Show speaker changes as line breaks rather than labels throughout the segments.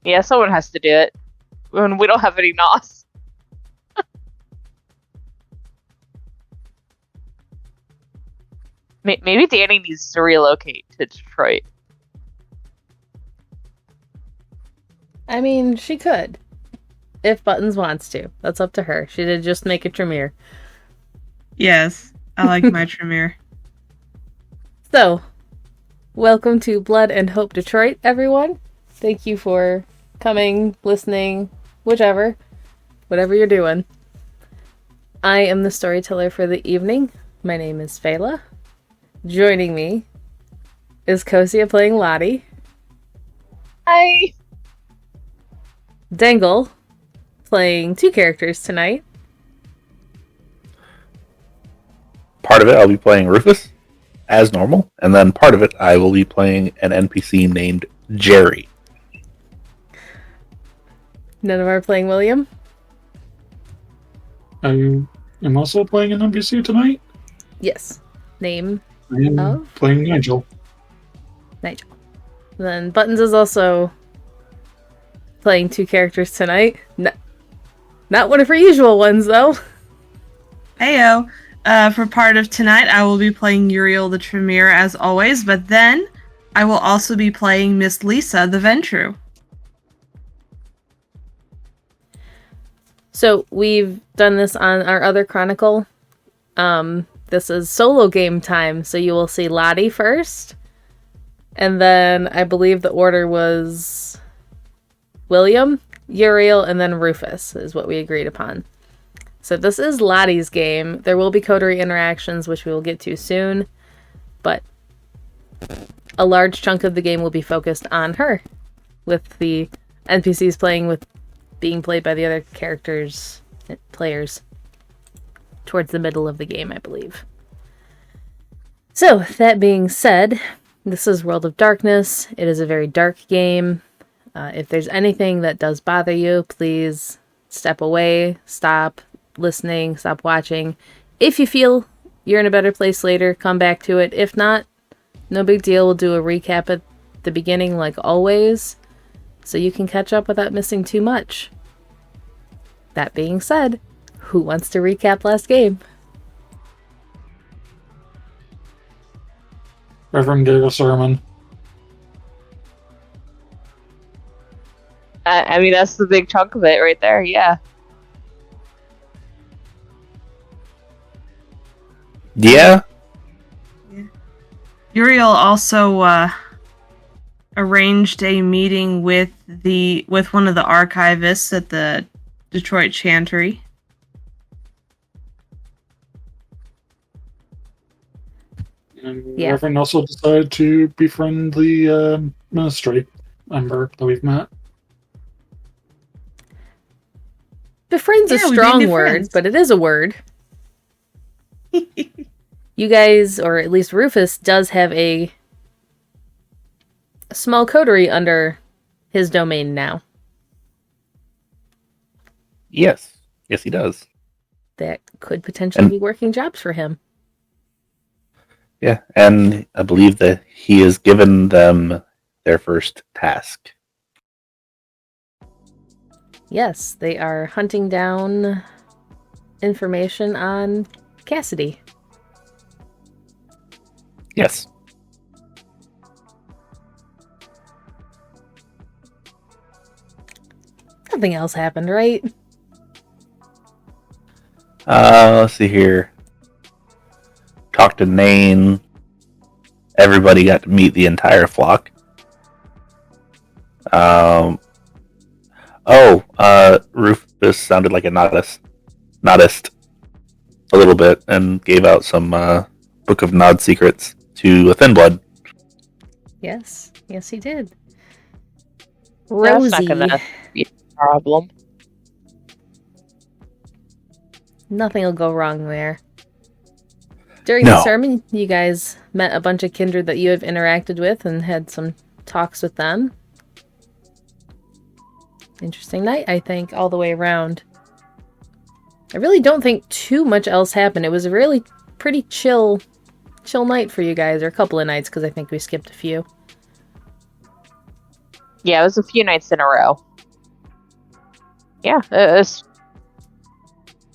Yeah, someone has to do it. When we don't have any NOS. Maybe Danny needs to relocate to Detroit.
I mean, she could. If Buttons wants to. That's up to her. She did just make a Tremere.
Yes, I like my Tremere.
So, welcome to Blood and Hope Detroit, everyone. Thank you for coming, listening, whatever you're doing. I am the storyteller for the evening. My name is Feyla. Joining me is Cocia playing Lottie.
Hi.
Dengle playing 2 characters tonight.
Part of it I'll be playing Rufus, as normal, and then part of it I will be playing an NPC named Jerry.
Nenavar playing William.
I am also playing an NPC tonight.
Yes. Name
I am
of?
playing Nigel.
Nigel. Then Buttons is also playing 2 characters tonight. Not one of her usual ones, though.
Heyo. For part of tonight, I will be playing Uriel the Tremere as always, but then I will also be playing Miss Lisa the Ventru.
So we've done this on our other chronicle. This is solo game time, so you will see Lottie first. And then I believe the order was William, Uriel, and then Rufus is what we agreed upon. So this is Lottie's game. There will be coterie interactions, which we will get to soon. But a large chunk of the game will be focused on her, with the NPCs being played by the other players towards the middle of the game, I believe. So, that being said, this is World of Darkness. It is a very dark game. If there's anything that does bother you, please step away, stop listening, stop watching. If you feel you're in a better place later, come back to it. If not, no big deal. We'll do a recap at the beginning like always, so you can catch up without missing too much. That being said, who wants to recap last game?
Reverend gave a sermon.
I mean, that's the big chunk of it right there, yeah.
Yeah?
Uriel also arranged a meeting with one of the archivists at the Detroit Chantry.
And
Yeah.
Reverend also decided to befriend the ministry member that we've met.
Befriend's a
Yeah, we made
strong
new
word,
friends.
but it is a word. You guys, or at least Rufus, does have a small coterie under his domain now.
Yes. Yes, he does.
That could potentially be working jobs for him.
Yeah, and I believe that he has given them their first task.
Yes, they are hunting down information on Cassidy.
Yes.
Nothing else happened, right?
Let's see here. Talked to Nain. Everybody got to meet the entire flock. Rufus sounded like a nodist a little bit and gave out some Book of Nod secrets to a Thin Blood.
Yes, he did.
That's not
Rosie.
gonna be a problem.
Nothing will go wrong there. During
No.
the sermon, you guys met a bunch of kindred that you have interacted with and had some talks with them. Interesting night, I think, all the way around. I really don't think too much else happened. It was a really pretty chill night for you guys, or a couple of nights, because I think we skipped a few.
Yeah, it was a few nights in a row. Yeah, it's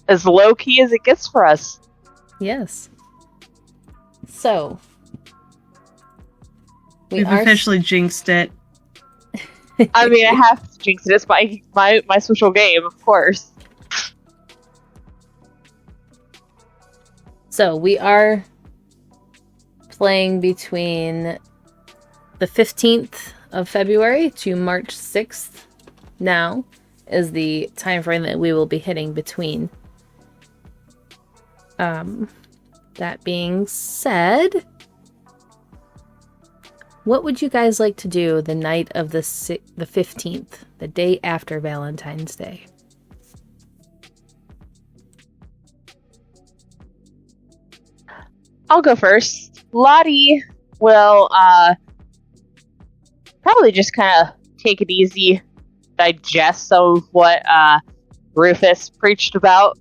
as low key as it gets for us.
Yes. So
We've officially jinxed it.
I mean, I have to jinx it. It's my social game, of course.
So we are playing between the 15th of February to March 6th. Now is the time frame that we will be hitting between. That being said, what would you guys like to do the night of the 15th, the day after Valentine's Day?
I'll go first. Lottie will probably just kind of take it easy, digest some of what Rufus preached about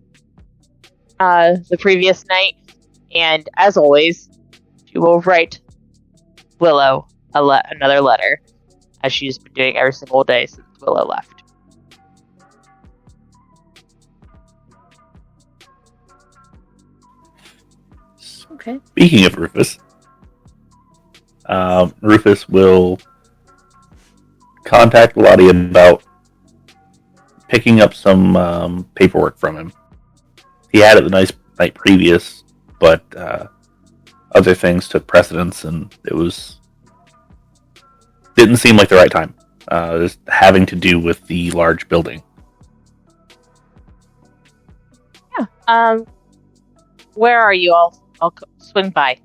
the previous night, and as always, she will write Willow another letter, as she's been doing every single day since Willow left.
Okay.
Speaking of Rufus, Rufus will contact Lottie about picking up some paperwork from him. He had it the night previous, but other things took precedence, and it didn't seem like the right time. Just having to do with the large building.
Yeah. Where are you all? I'll swing by.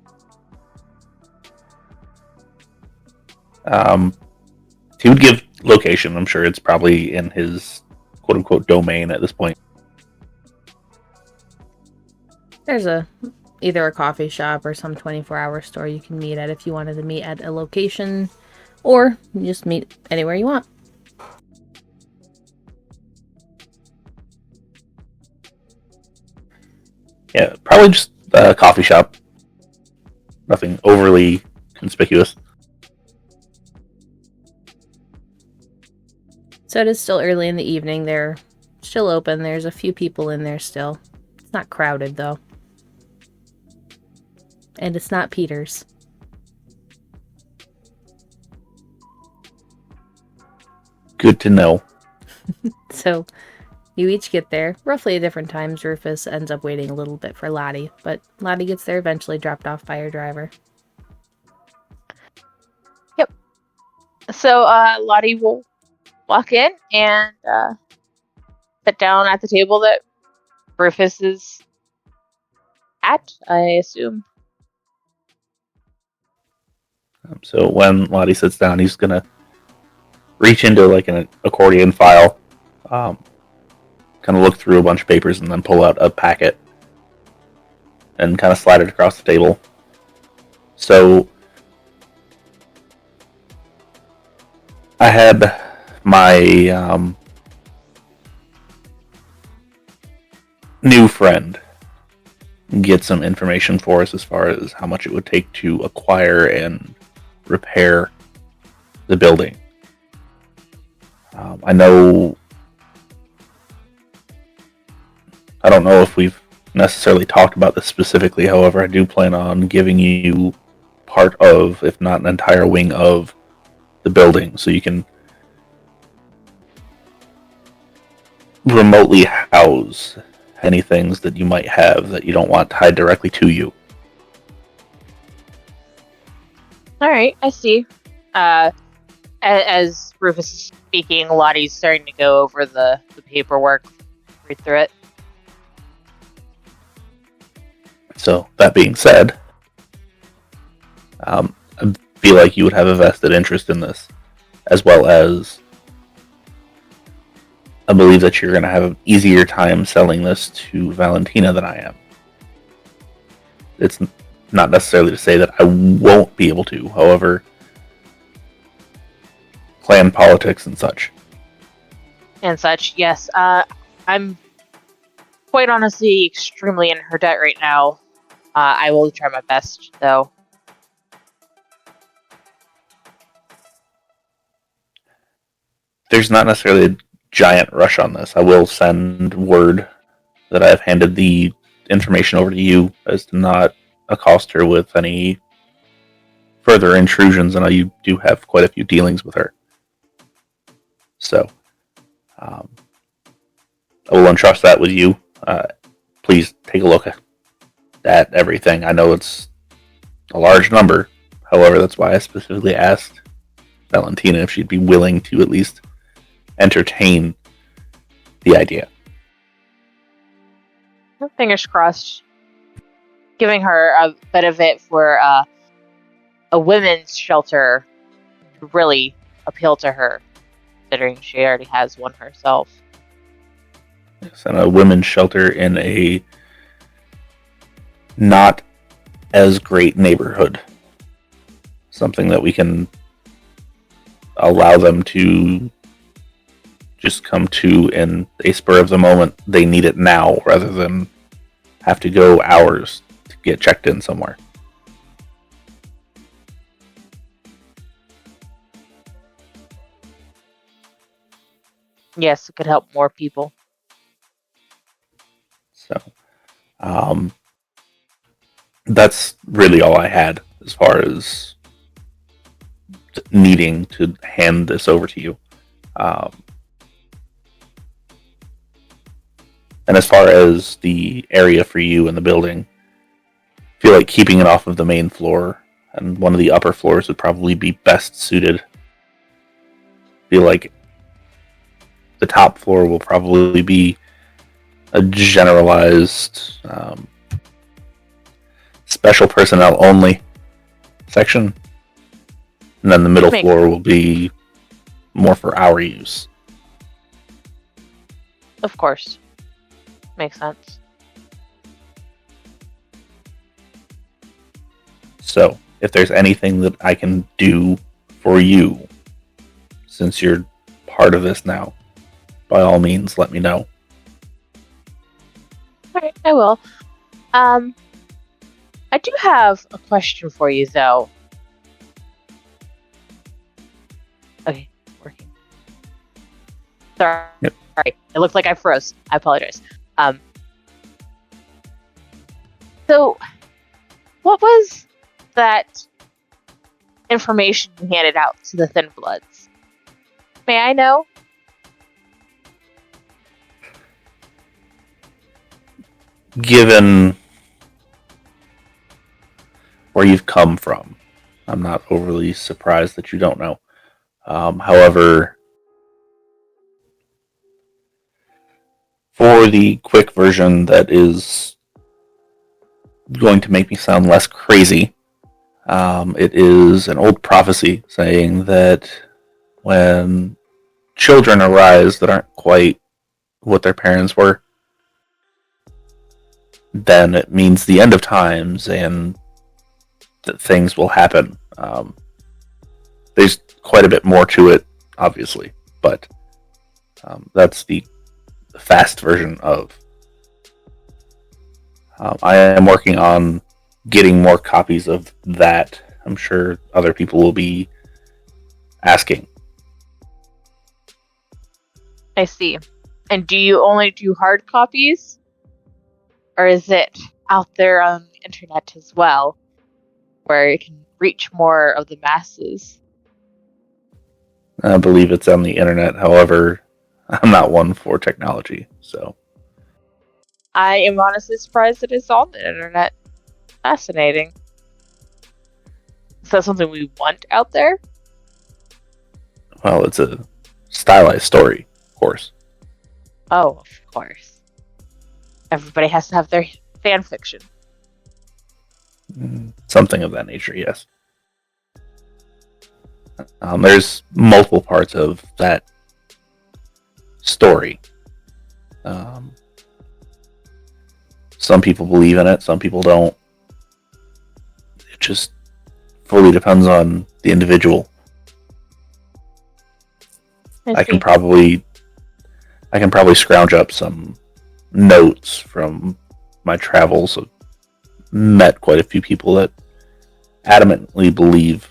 He would give location. I'm sure it's probably in his quote-unquote domain at this point.
There's either a coffee shop or some 24-hour store you can meet at if you wanted to meet at a location, or you just meet anywhere you want.
Yeah, probably just a coffee shop. Nothing overly conspicuous.
So it is still early in the evening. They're still open. There's a few people in there still. It's not crowded, though. And it's not Peter's.
Good to know.
So you each get there roughly at different times. Rufus ends up waiting a little bit for Lottie, but Lottie gets there eventually, dropped off by her driver.
Yep. So Lottie will walk in and sit down at the table that Rufus is at, I assume.
So when Lottie sits down, he's gonna reach into like an accordion file, kind of look through a bunch of papers, and then pull out a packet and kind of slide it across the table. So I had my new friend get some information for us as far as how much it would take to acquire and repair the building. I don't know if we've necessarily talked about this specifically. However, I do plan on giving you part of, if not an entire wing of, the building, so you can remotely house any things that you might have that you don't want tied directly to you.
All right, I see. As Rufus is speaking, Lottie's starting to go over the paperwork, read through it.
So, that being said, I feel like you would have a vested interest in this, as well as I believe that you're going to have an easier time selling this to Valentina than I am. It's not necessarily to say that I won't be able to, however, clan politics and such.
And such, yes. I'm quite honestly extremely in her debt right now. I will try my best, though.
there's not necessarily a giant rush on this. I will send word that I've handed the information over to you as to not accost her with any further intrusions. I know you do have quite a few dealings with her. So, I will entrust that with you. Please take a look at everything. I know it's a large number. However, that's why I specifically asked Valentina if she'd be willing to at least entertain the idea.
Fingers crossed. Giving her a bit of it for a women's shelter would really appeal to her, considering she already has one herself.
Yes, and a women's shelter in a not as great neighborhood. Something that we can allow them to just come to in a spur of the moment. They need it now rather than have to go hours to get checked in somewhere.
Yes, it could help more people.
So, that's really all I had as far as needing to hand this over to you. And as far as the area for you in the building, I feel like keeping it off of the main floor and one of the upper floors would probably be best suited. I feel like the top floor will probably be a generalized special personnel only section. And then the middle floor will be more for our use.
Of course. Makes sense.
So, if there's anything that I can do for you, since you're part of this now, by all means, let me know.
Alright, I will. I do have a question for you, though. Okay, working. Sorry.
Yep.
Sorry. It looked like I froze. I apologize. So, what was that information you handed out to the Thin Bloods? May I know?
Given where you've come from, I'm not overly surprised that you don't know. However, for the quick version that is going to make me sound less crazy, it is an old prophecy saying that when children arise that aren't quite what their parents were, then it means the end of times and that things will happen. There's quite a bit more to it, obviously, but that's the fast version of. I am working on getting more copies of that. I'm sure other people will be asking.
I see. And do you only do hard copies? Or is it out there on the internet as well, where it can reach more of the masses?
I believe it's on the internet. However, I'm not one for technology, so.
I am honestly surprised that it's on the internet. Fascinating. Is that something we want out there?
Well, it's a stylized story, of course.
Oh, of course. Everybody has to have their fan fiction.
Something of that nature, yes. There's multiple parts of that story. Some people believe in it, some people don't. It just fully depends on the individual. I can probably scrounge up some notes from my travels. I've met quite a few people that adamantly believe.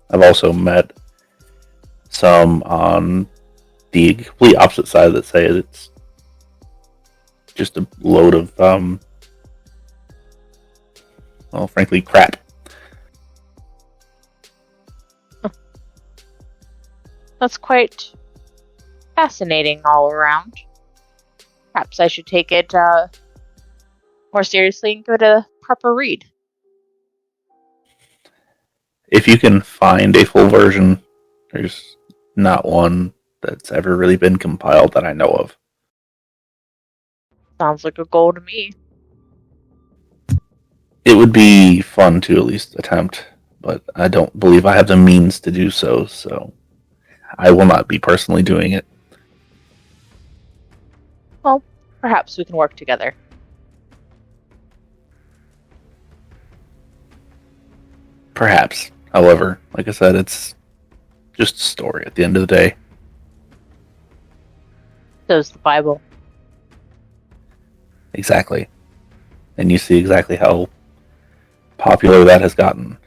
I've also met some on the complete opposite side that say it's just a load of, frankly, crap.
That's quite fascinating all around. Perhaps I should take it more seriously and give it a proper read.
If you can find a full version, there's not one that's ever really been compiled that I know of.
Sounds like a goal to me.
It would be fun to at least attempt, but I don't believe I have the means to do so, so I will not be personally doing it.
Well, perhaps we can work together.
Perhaps. However, like I said, it's just a story at the end of the day.
So's the Bible.
Exactly. And you see exactly how popular that has gotten.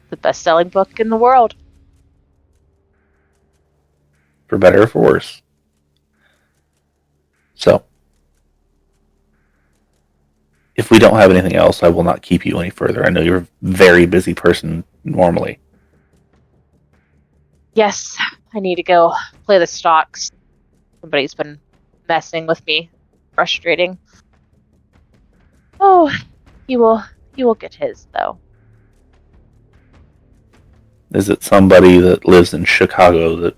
The best-selling book in the world.
For better or for worse. So, if we don't have anything else, I will not keep you any further. I know you're a very busy person normally.
Yes, I need to go play the stocks. Somebody's been messing with me. Frustrating. Oh, he will get his, though.
Is it somebody that lives in Chicago that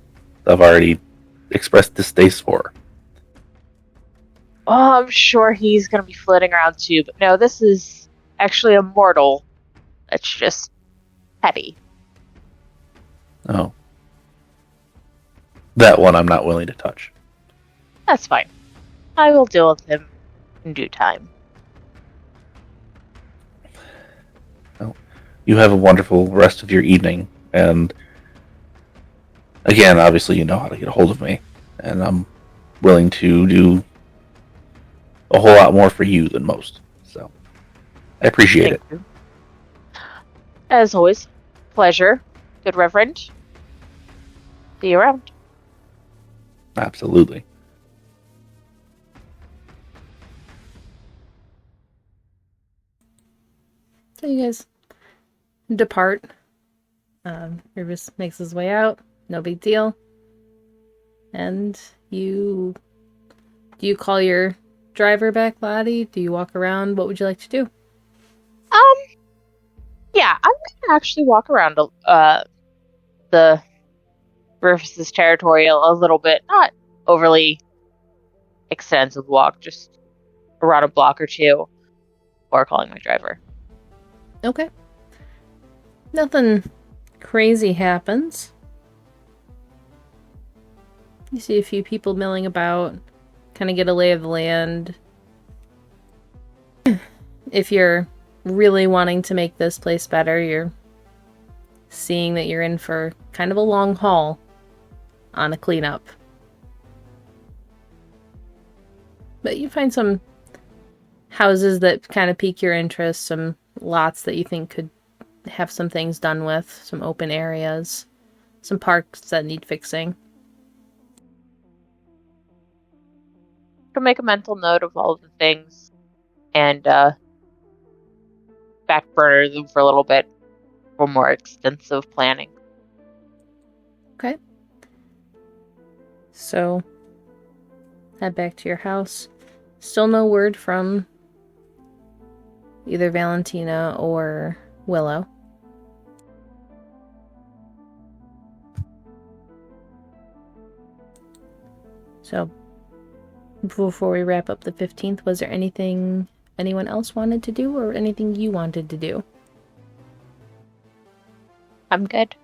I've already expressed distaste for?
Oh, I'm sure he's going to be floating around too, but no, this is actually a mortal that's just petty.
Oh. That one I'm not willing to touch.
That's fine. I will deal with him in due time.
Well, you have a wonderful rest of your evening, and again, obviously you know how to get a hold of me, and I'm willing to do a whole lot more for you than most. So, I appreciate it.
Thank you. As always, pleasure. Good Reverend. See you around.
Absolutely.
So you guys depart. Rufus makes his way out. No big deal. And do you call your driver back, Lottie? Do you walk around? What would you like to do?
Yeah, I'm gonna actually walk around the Rufus's territory a little bit. Not overly extensive walk, just around a block or two, or calling my driver.
Okay. Nothing crazy happens. You see a few people milling about, kind of get a lay of the land. If you're really wanting to make this place better, you're seeing that you're in for kind of a long haul on a cleanup. But you find some houses that kind of pique your interest, some lots that you think could have some things done with, some open areas, some parks that need fixing.
To make a mental note of all of the things and back burner them for a little bit for more extensive planning.
Okay. So, head back to your house. Still no word from either Valentina or Willow. So, before we wrap up the 15th, was there anything anyone else wanted to do or anything you wanted to do?
I'm good.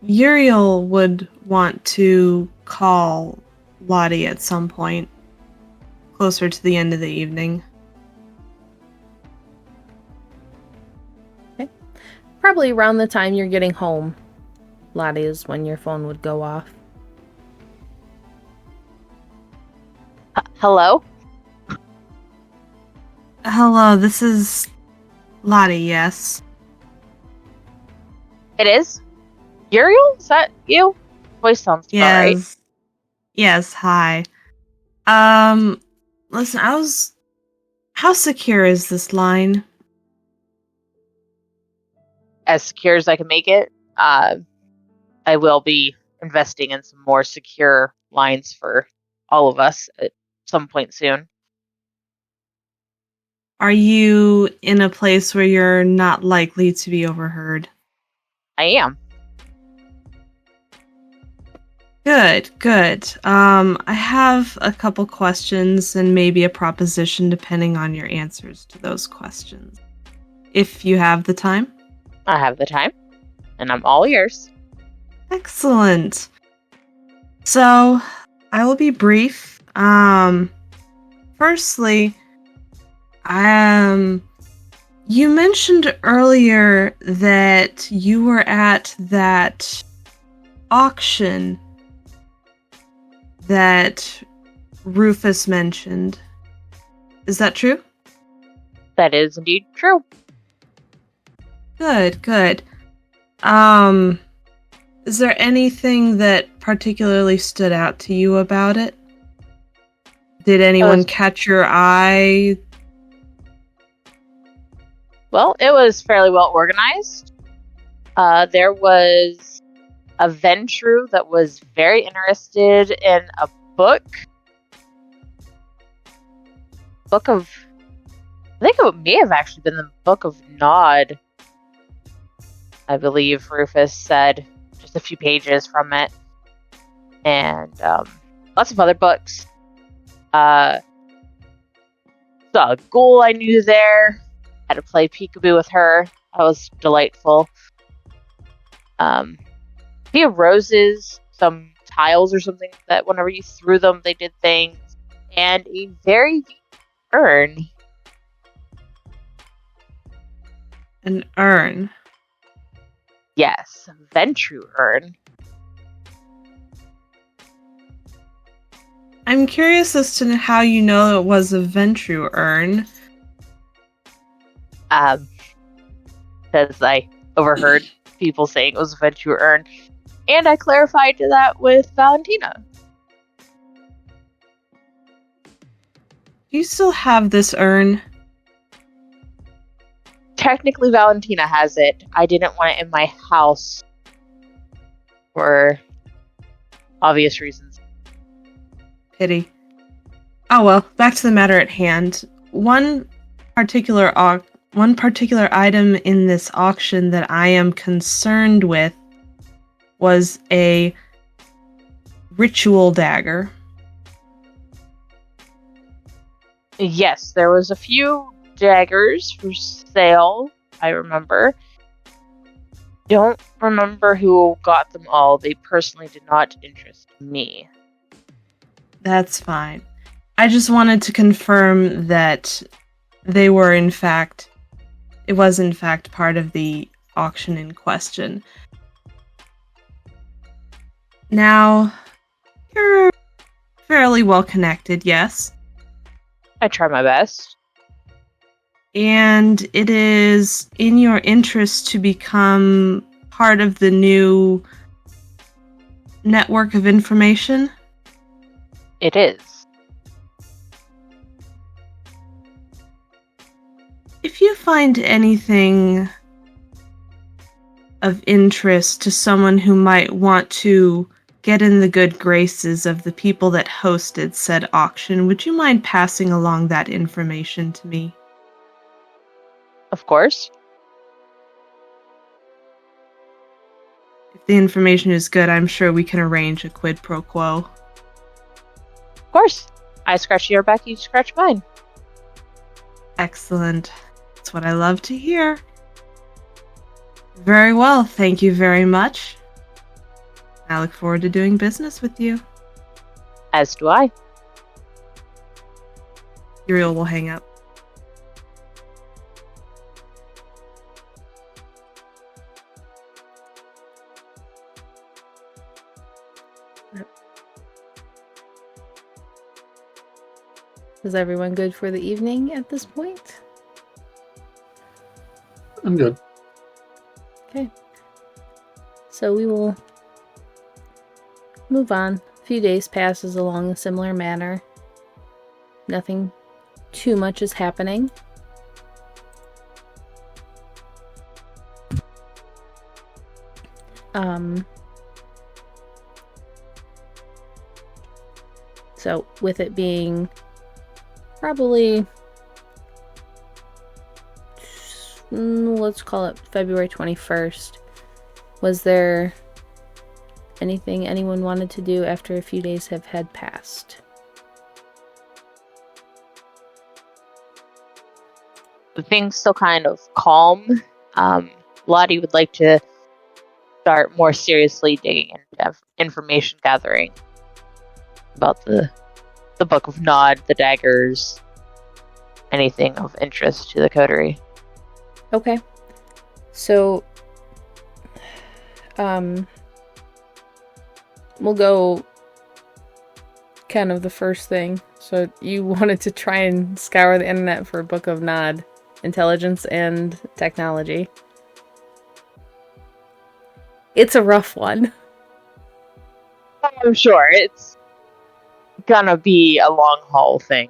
Uriel would want to call Lottie at some point closer to the end of the evening.
Okay. Probably around the time you're getting home, Lottie, is when your phone would go off.
Hello?
Hello, this is Lottie, yes.
It is? Uriel? Is that you? Voice sounds about right.
Yes. Yes, hi. Listen, how secure is this line?
As secure as I can make it. I will be investing in some more secure lines for all of us at some point soon.
Are you in a place where you're not likely to be overheard?
I am.
Good. I have a couple questions and maybe a proposition depending on your answers to those questions. If you have the time?
I have the time, and I'm all ears.
Excellent. So, I will be brief. Firstly, you mentioned earlier that you were at that auction that Rufus mentioned. Is that true?
That is indeed true.
Good. Is there anything that particularly stood out to you about it? Did anyone catch your eye?
Well, it was fairly well organized. There was a Ventru that was very interested in a book. I think it may have actually been the Book of Nod. I believe Rufus said, just a few pages from it. And lots of other books. Saw a ghoul I knew there. Had to play peekaboo with her. That was delightful. Few roses, some tiles or something that whenever you threw them, they did things. And a very urn.
An urn?
Yes, a Ventru urn.
I'm curious as to how you know it was a Ventru urn.
Because I overheard people saying it was a Ventru urn. And I clarified that with Valentina.
Do you still have this urn?
Technically, Valentina has it. I didn't want it in my house. For obvious reasons.
Pity. Oh well, back to the matter at hand. One particular item in this auction that I am concerned with was a ritual dagger.
Yes, there was a few daggers for sale, I remember. Don't remember who got them all. They personally did not interest me.
That's fine. I just wanted to confirm that it was in fact part of the auction in question. Now, you're fairly well connected, yes?
I try my best.
And it is in your interest to become part of the new network of information?
It is.
If you find anything of interest to someone who might want to get in the good graces of the people that hosted said auction, would you mind passing along that information to me?
Of course.
If the information is good, I'm sure we can arrange a quid pro quo.
Of course. I scratch your back, you scratch mine.
Excellent. That's what I love to hear. Very well, thank you very much. I look forward to doing business with you.
As do I.
Uriel will hang up.
Is everyone good for the evening at this point?
I'm good.
Okay. So we will move on. A few days passes along a similar manner. Nothing too much is happening. So with it being probably, let's call it February 21st, was there anything anyone wanted to do after a few days have had passed?
The thing's still kind of calm. Lottie would like to start more seriously digging into information gathering about the Book of Nod, the daggers, anything of interest to the coterie.
Okay. So, we'll go kind of the first thing. So you wanted to try and scour the internet for Book of Nod, intelligence and technology. It's a rough one.
I'm sure it's gonna be a long haul thing.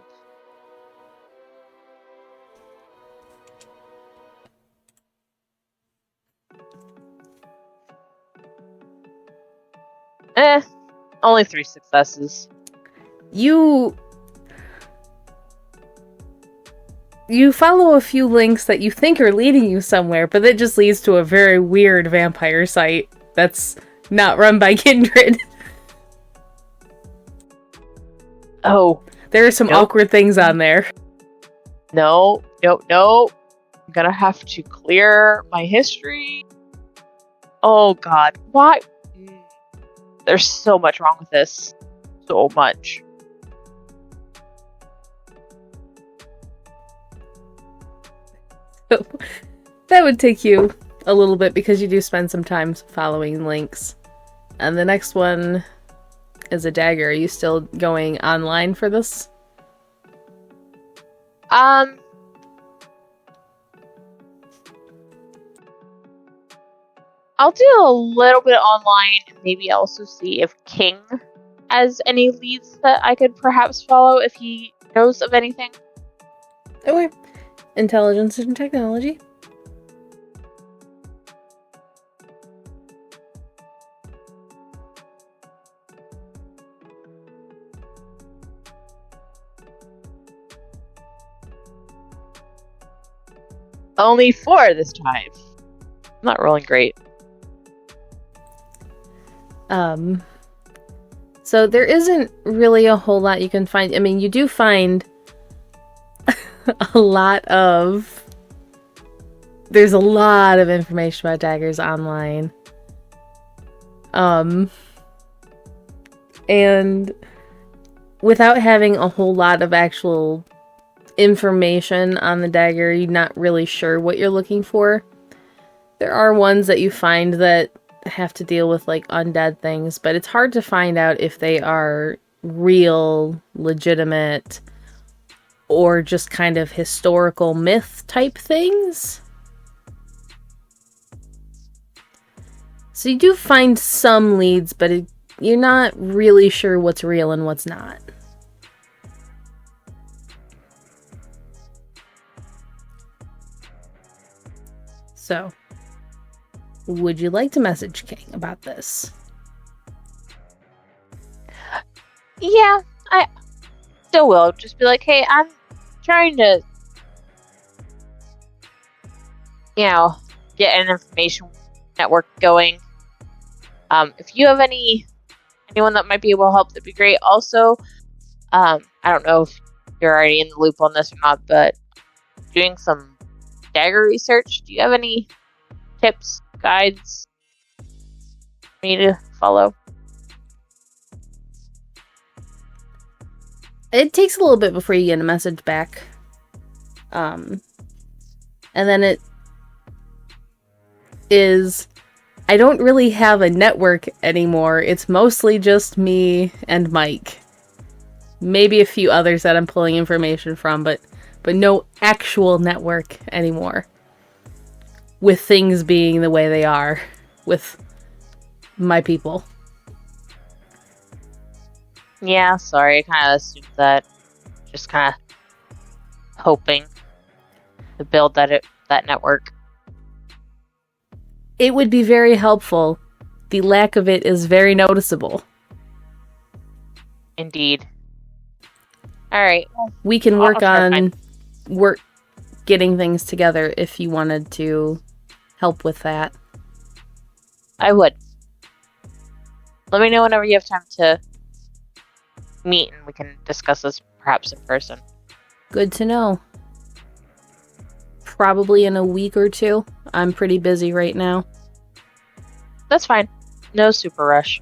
Only 3 successes.
You follow a few links that you think are leading you somewhere, but that just leads to a very weird vampire site that's not run by Kindred.
Oh.
There are some awkward things on there.
No. I'm gonna have to clear my history. Oh god. Why? There's so much wrong with this. So much.
That would take you a little bit because you do spend some time following links. And the next one is a dagger. Are you still going online for this?
I'll do a little bit online and maybe also see if King has any leads that I could perhaps follow if he knows of anything.
Okay. Intelligence and technology.
Only 4 this time. I'm not rolling great.
So there isn't really a whole lot you can find. I mean, you do find there's a lot of information about daggers online. And without having a whole lot of actual information on the dagger, you're not really sure what you're looking for. There are ones that you find that have to deal with like undead things, but it's hard to find out if they are real, legitimate, or just kind of historical myth type things. So you do find some leads, but you're not really sure what's real and what's not. So, would you like to message King about this?
Yeah, I still will. Just be like, hey, I'm trying to, get an information network going. If you have anyone that might be able to help, that'd be great. Also, I don't know if you're already in the loop on this or not, but doing some dagger research. Do you have any tips, guides for me to follow?
It takes a little bit before you get a message back. And then it is, I don't really have a network anymore. It's mostly just me and Mike. Maybe a few others that I'm pulling information from, but no actual network anymore. With things being the way they are. With my people.
Yeah, sorry, I kind of assumed that. Just kind of hoping to build that network.
It would be very helpful. The lack of it is very noticeable.
Indeed. All right.
We can work
I'll try
on getting things together if you wanted to help with that.
I would. Let me know whenever you have time to meet and we can discuss this perhaps in person.
Good to know. Probably in a week or two. I'm pretty busy right now.
That's fine. No super rush.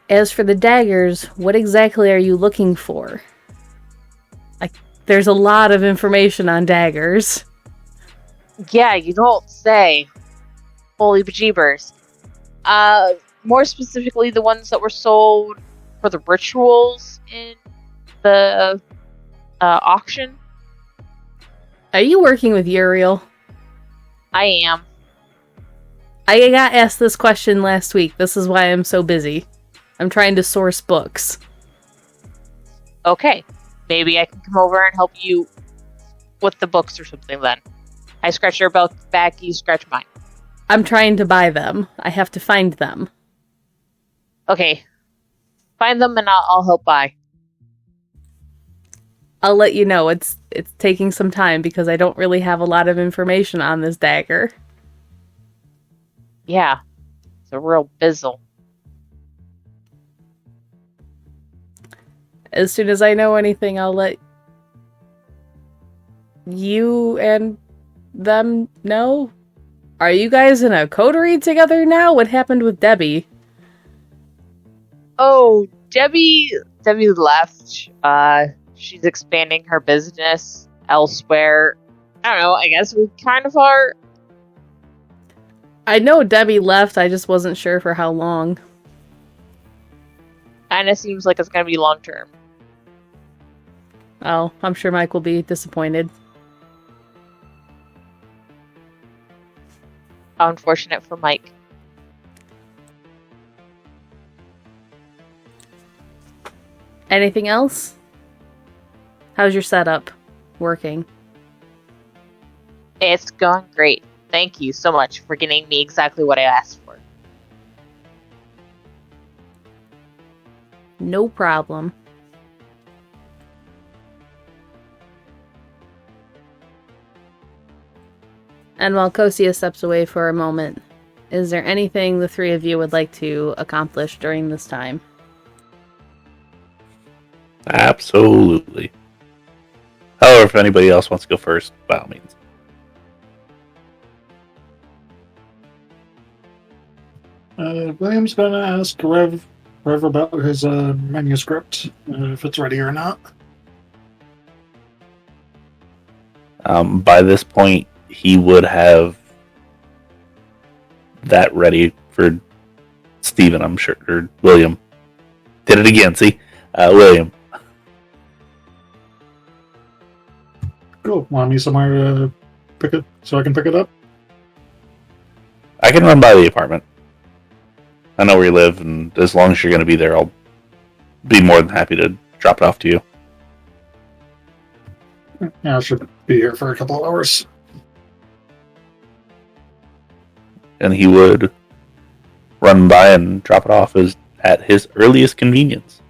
As for the daggers, what exactly are you looking for? There's a lot of information on daggers.
Yeah, you don't say. Holy bejeebers. More specifically, the ones that were sold for the rituals in the auction.
Are you working with Uriel?
I am.
I got asked this question last week. This is why I'm so busy. I'm trying to source books.
Okay. Maybe I can come over and help you with the books or something then. I scratch your back, you scratch mine.
I'm trying to buy them. I have to find them.
Okay. Find them and I'll help buy.
I'll let you know. It's taking some time because I don't really have a lot of information on this dagger.
Yeah. It's a real bizzle.
As soon as I know anything, I'll let you and them know. Are you guys in a coterie together now? What happened with Debbie?
Oh, Debbie left. She's expanding her business elsewhere. I don't know, I guess we kind of are.
I know Debbie left, I just wasn't sure for how long.
Kinda seems like it's gonna be long term.
Oh, I'm sure Mike will be disappointed.
How unfortunate for Mike.
Anything else? How's your setup working?
It's going great. Thank you so much for getting me exactly what I asked for.
No problem. And while Cocia steps away for a moment, is there anything the three of you would like to accomplish during this time?
Absolutely. However, if anybody else wants to go first, by all means.
William's gonna ask Rev about his manuscript, if it's ready or not.
By this point, he would have that ready for Stephen, I'm sure, or William. Did it again, see? William.
Cool. Want me somewhere to pick it so I can pick it up?
I can run by the apartment. I know where you live, and as long as you're going to be there, I'll be more than happy to drop it off to you.
Yeah, I should be here for a couple of hours.
And he would run by and drop it off at his earliest convenience.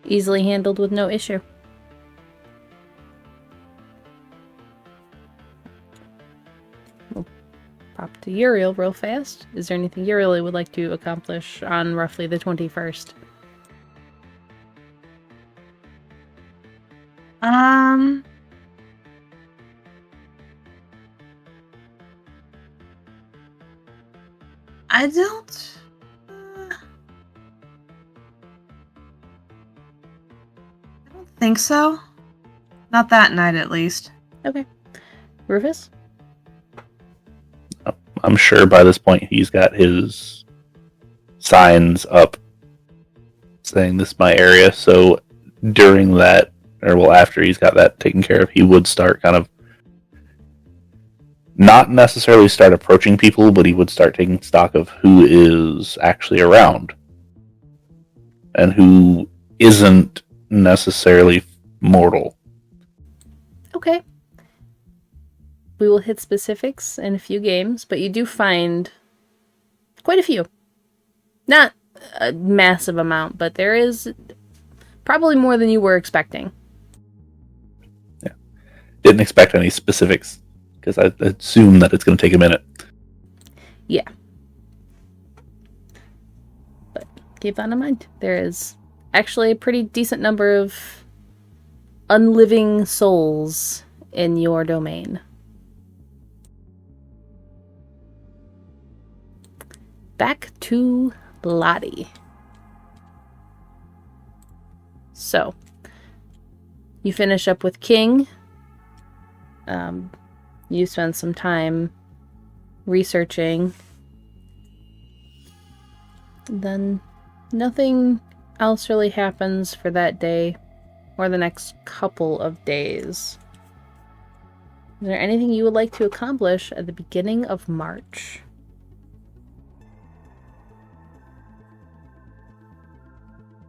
Easily handled with no issue. We'll pop to Uriel real fast. Is there anything Uriel would like to accomplish on roughly the 21st?
I don't think so. Not that night, at least.
Okay. Rufus?
I'm sure by this point he's got his signs up saying this is my area, so during that, or well, after he's got that taken care of, he would start kind of not necessarily start approaching people, but he would start taking stock of who is actually around and who isn't necessarily mortal.
Okay. We will hit specifics in a few games, but you do find quite a few. Not a massive amount, but there is probably more than you were expecting.
Yeah. Didn't expect any specifics, because I assume that it's going to take a minute.
Yeah. But keep that in mind. There is actually a pretty decent number of unliving souls in your domain. Back to Lottie. So, you finish up with King. You spend some time researching. Then nothing else really happens for that day or the next couple of days. Is there anything you would like to accomplish at the beginning of March?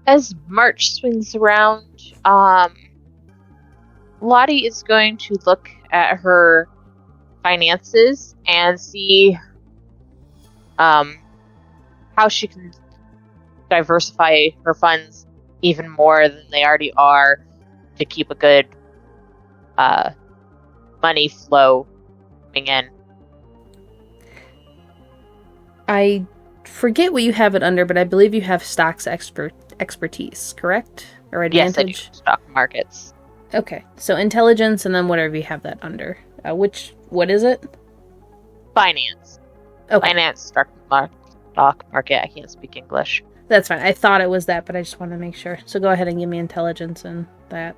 As March swings around, Lottie is going to look at her finances and see how she can diversify her funds even more than they already are to keep a good money flow coming in.
I forget what you have it under, but I believe you have stocks expertise, correct? Or advantage?
Yes, I do. Stock markets.
Okay, so intelligence and then whatever you have that under. What is it?
Finance.
Okay.
Finance, stock market. I can't speak English.
That's fine. I thought it was that, but I just want to make sure. So go ahead and give me intelligence and that.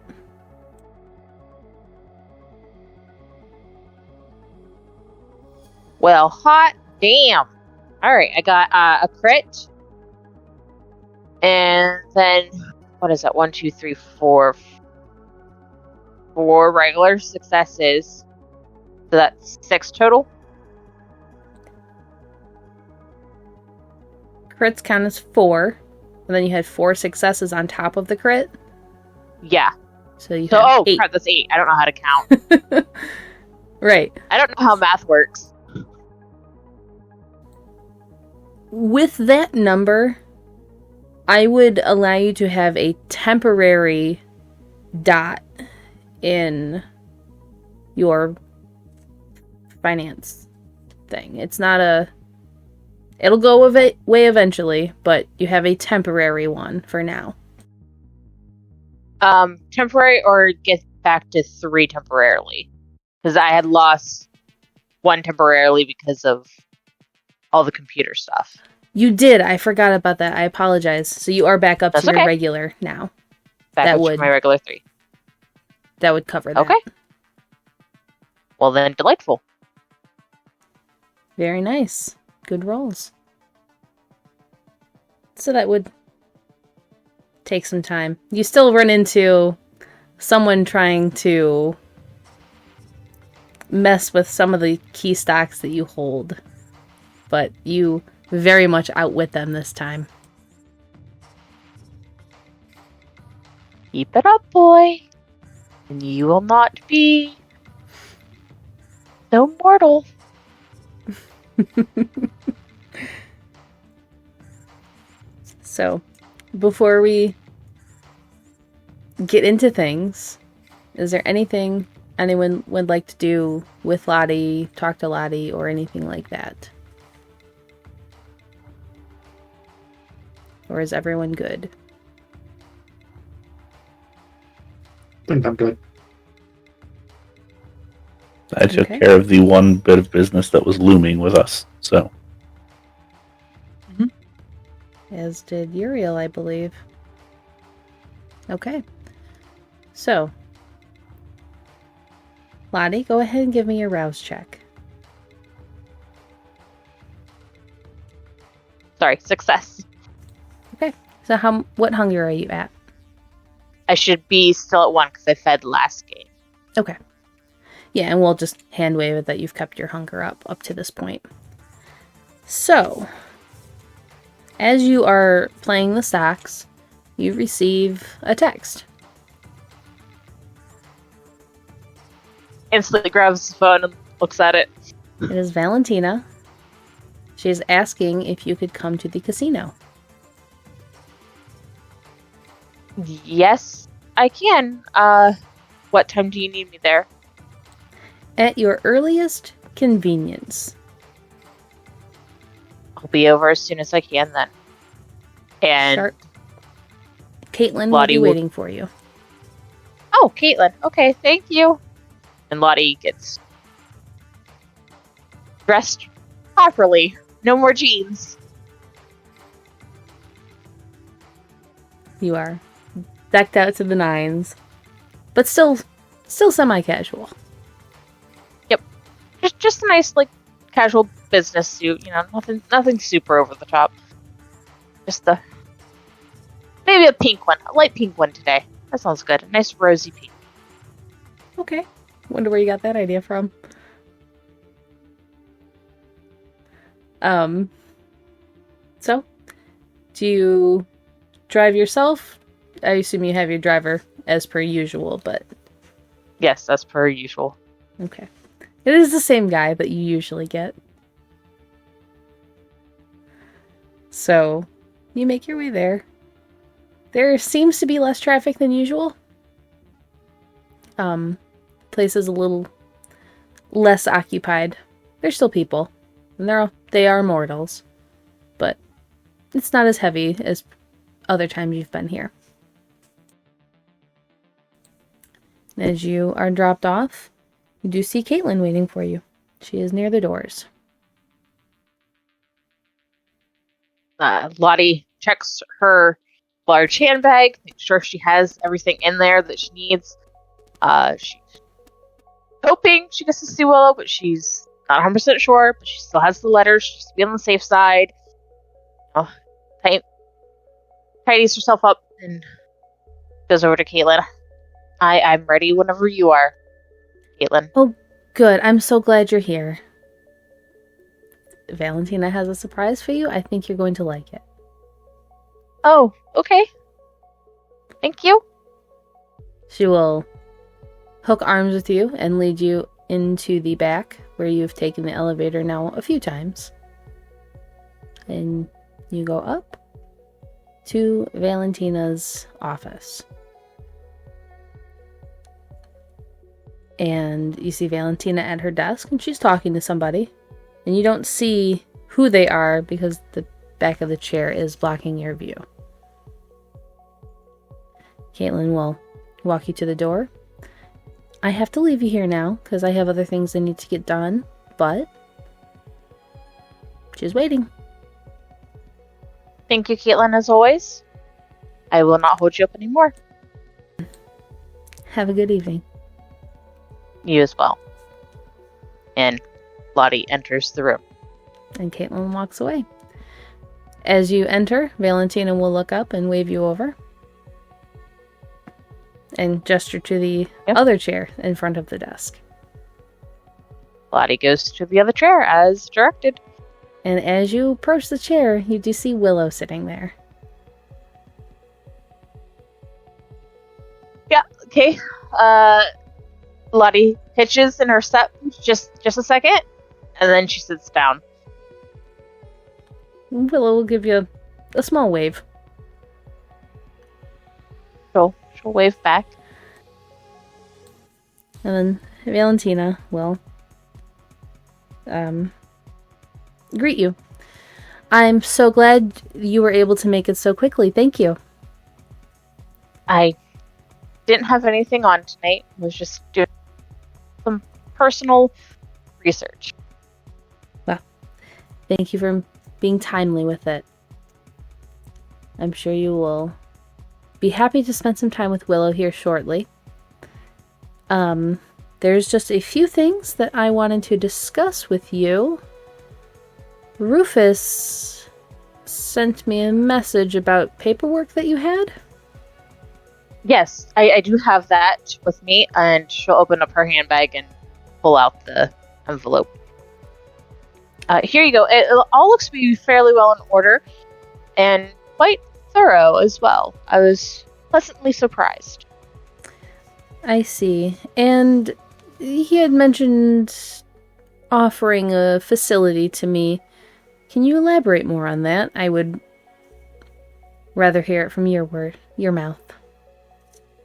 Well, hot damn. Alright, I got a crit. And then, what is that? 1, 2, 3, 4. 4 regular successes. So that's 6 total.
Crits count as 4. And then you had 4 successes on top of the crit.
Yeah.
So you have 8.
Crap, that's 8. I don't know how to count.
Right.
I don't know how math works.
With that number, I would allow you to have a temporary dot in your finance thing. It's not a... It'll go away eventually, but you have a temporary one for now.
Temporary or get back to 3 temporarily? Because I had lost 1 temporarily because of all the computer stuff.
You did. I forgot about that. I apologize. So you are back up
That's
to your
okay.
regular now.
Back
That
up to
would-
my regular 3.
That would cover that.
Okay. Well then, delightful.
Very nice. Good rolls. So that would take some time. You still run into someone trying to mess with some of the key stocks that you hold. But you very much outwit them this time.
Keep it up, boy. And you will not be so mortal.
So, before we get into things, is there anything anyone would like to do with Lottie, talk to Lottie, or anything like that? Or is everyone good?
I think I'm good.
I took
Okay.
care of the one bit of business that was looming with us, so...
As did Uriel, I believe. Okay. So, Lottie, go ahead and give me your rouse check.
Sorry, success.
So what hunger are you at?
I should be still at 1 because I fed last game.
Okay. Yeah, and we'll just hand wave it that you've kept your hunger up to this point. So, as you are playing the stocks, you receive a text.
Instantly grabs the phone and looks at it.
It is Valentina. She is asking if you could come to the casino.
Yes, I can. What time do you need me there?
At your earliest convenience.
I'll be over as soon as I can then. And
Sharp. Caitlin
Lottie
will be
will-
waiting for you.
Oh, Caitlin. Okay, thank you. And Lottie gets dressed properly. No more jeans.
You are decked out to the nines, but still semi-casual.
Just a nice, like, casual business suit. You know, nothing super over the top. Just maybe a pink one, a light pink one today. That sounds good. A nice rosy pink.
Okay. Wonder where you got that idea from. So, do you drive yourself? I assume you have your driver as per usual, but...
Yes, as per usual.
Okay. It is the same guy that you usually get. So, you make your way there. There seems to be less traffic than usual. Place is a little less occupied. There's still people. And they are mortals. But it's not as heavy as other times you've been here. As you are dropped off, you do see Caitlin waiting for you. She is near the doors.
Lottie checks her large handbag, makes sure she has everything in there that she needs. She's hoping she gets to see Willow, but she's not 100% sure. But she still has the letters. She's to be on the safe side. Tidies herself up and goes over to Caitlin. I'm ready whenever you are, Caitlin.
Oh, good. I'm so glad you're here. Valentina has a surprise for you. I think you're going to like it.
Oh, okay. Thank you.
She will hook arms with you and lead you into the back where you've taken the elevator now a few times. And you go up to Valentina's office. And you see Valentina at her desk, and she's talking to somebody. And you don't see who they are because the back of the chair is blocking your view. Caitlin will walk you to the door. I have to leave you here now because I have other things I need to get done, but she's waiting.
Thank you, Caitlin, as always. I will not hold you up anymore.
Have a good evening.
You as well. And Lottie enters the room.
And Caitlin walks away. As you enter, Valentina will look up and wave you over. And gesture to the other chair in front of the desk.
Lottie goes to the other chair as directed.
And as you approach the chair, you do see Willow sitting there.
Yeah, okay. Lottie hitches in her step just a second, and then she sits down.
Willow will give you a small wave.
She'll wave back.
And then Valentina will greet you. I'm so glad you were able to make it so quickly. Thank you.
I didn't have anything on tonight. I was just doing some personal research.
Well, thank you for being timely with it. I'm sure you will be happy to spend some time with Willow here shortly. There's just a few things that I wanted to discuss with you. Rufus sent me a message about paperwork that you had.
Yes, I do have that with me, and she'll open up her handbag and pull out the envelope. Here you go. It all looks to be fairly well in order and quite thorough as well. I was pleasantly surprised.
I see. And he had mentioned offering a facility to me. Can you elaborate more on that? I would rather hear it from your mouth.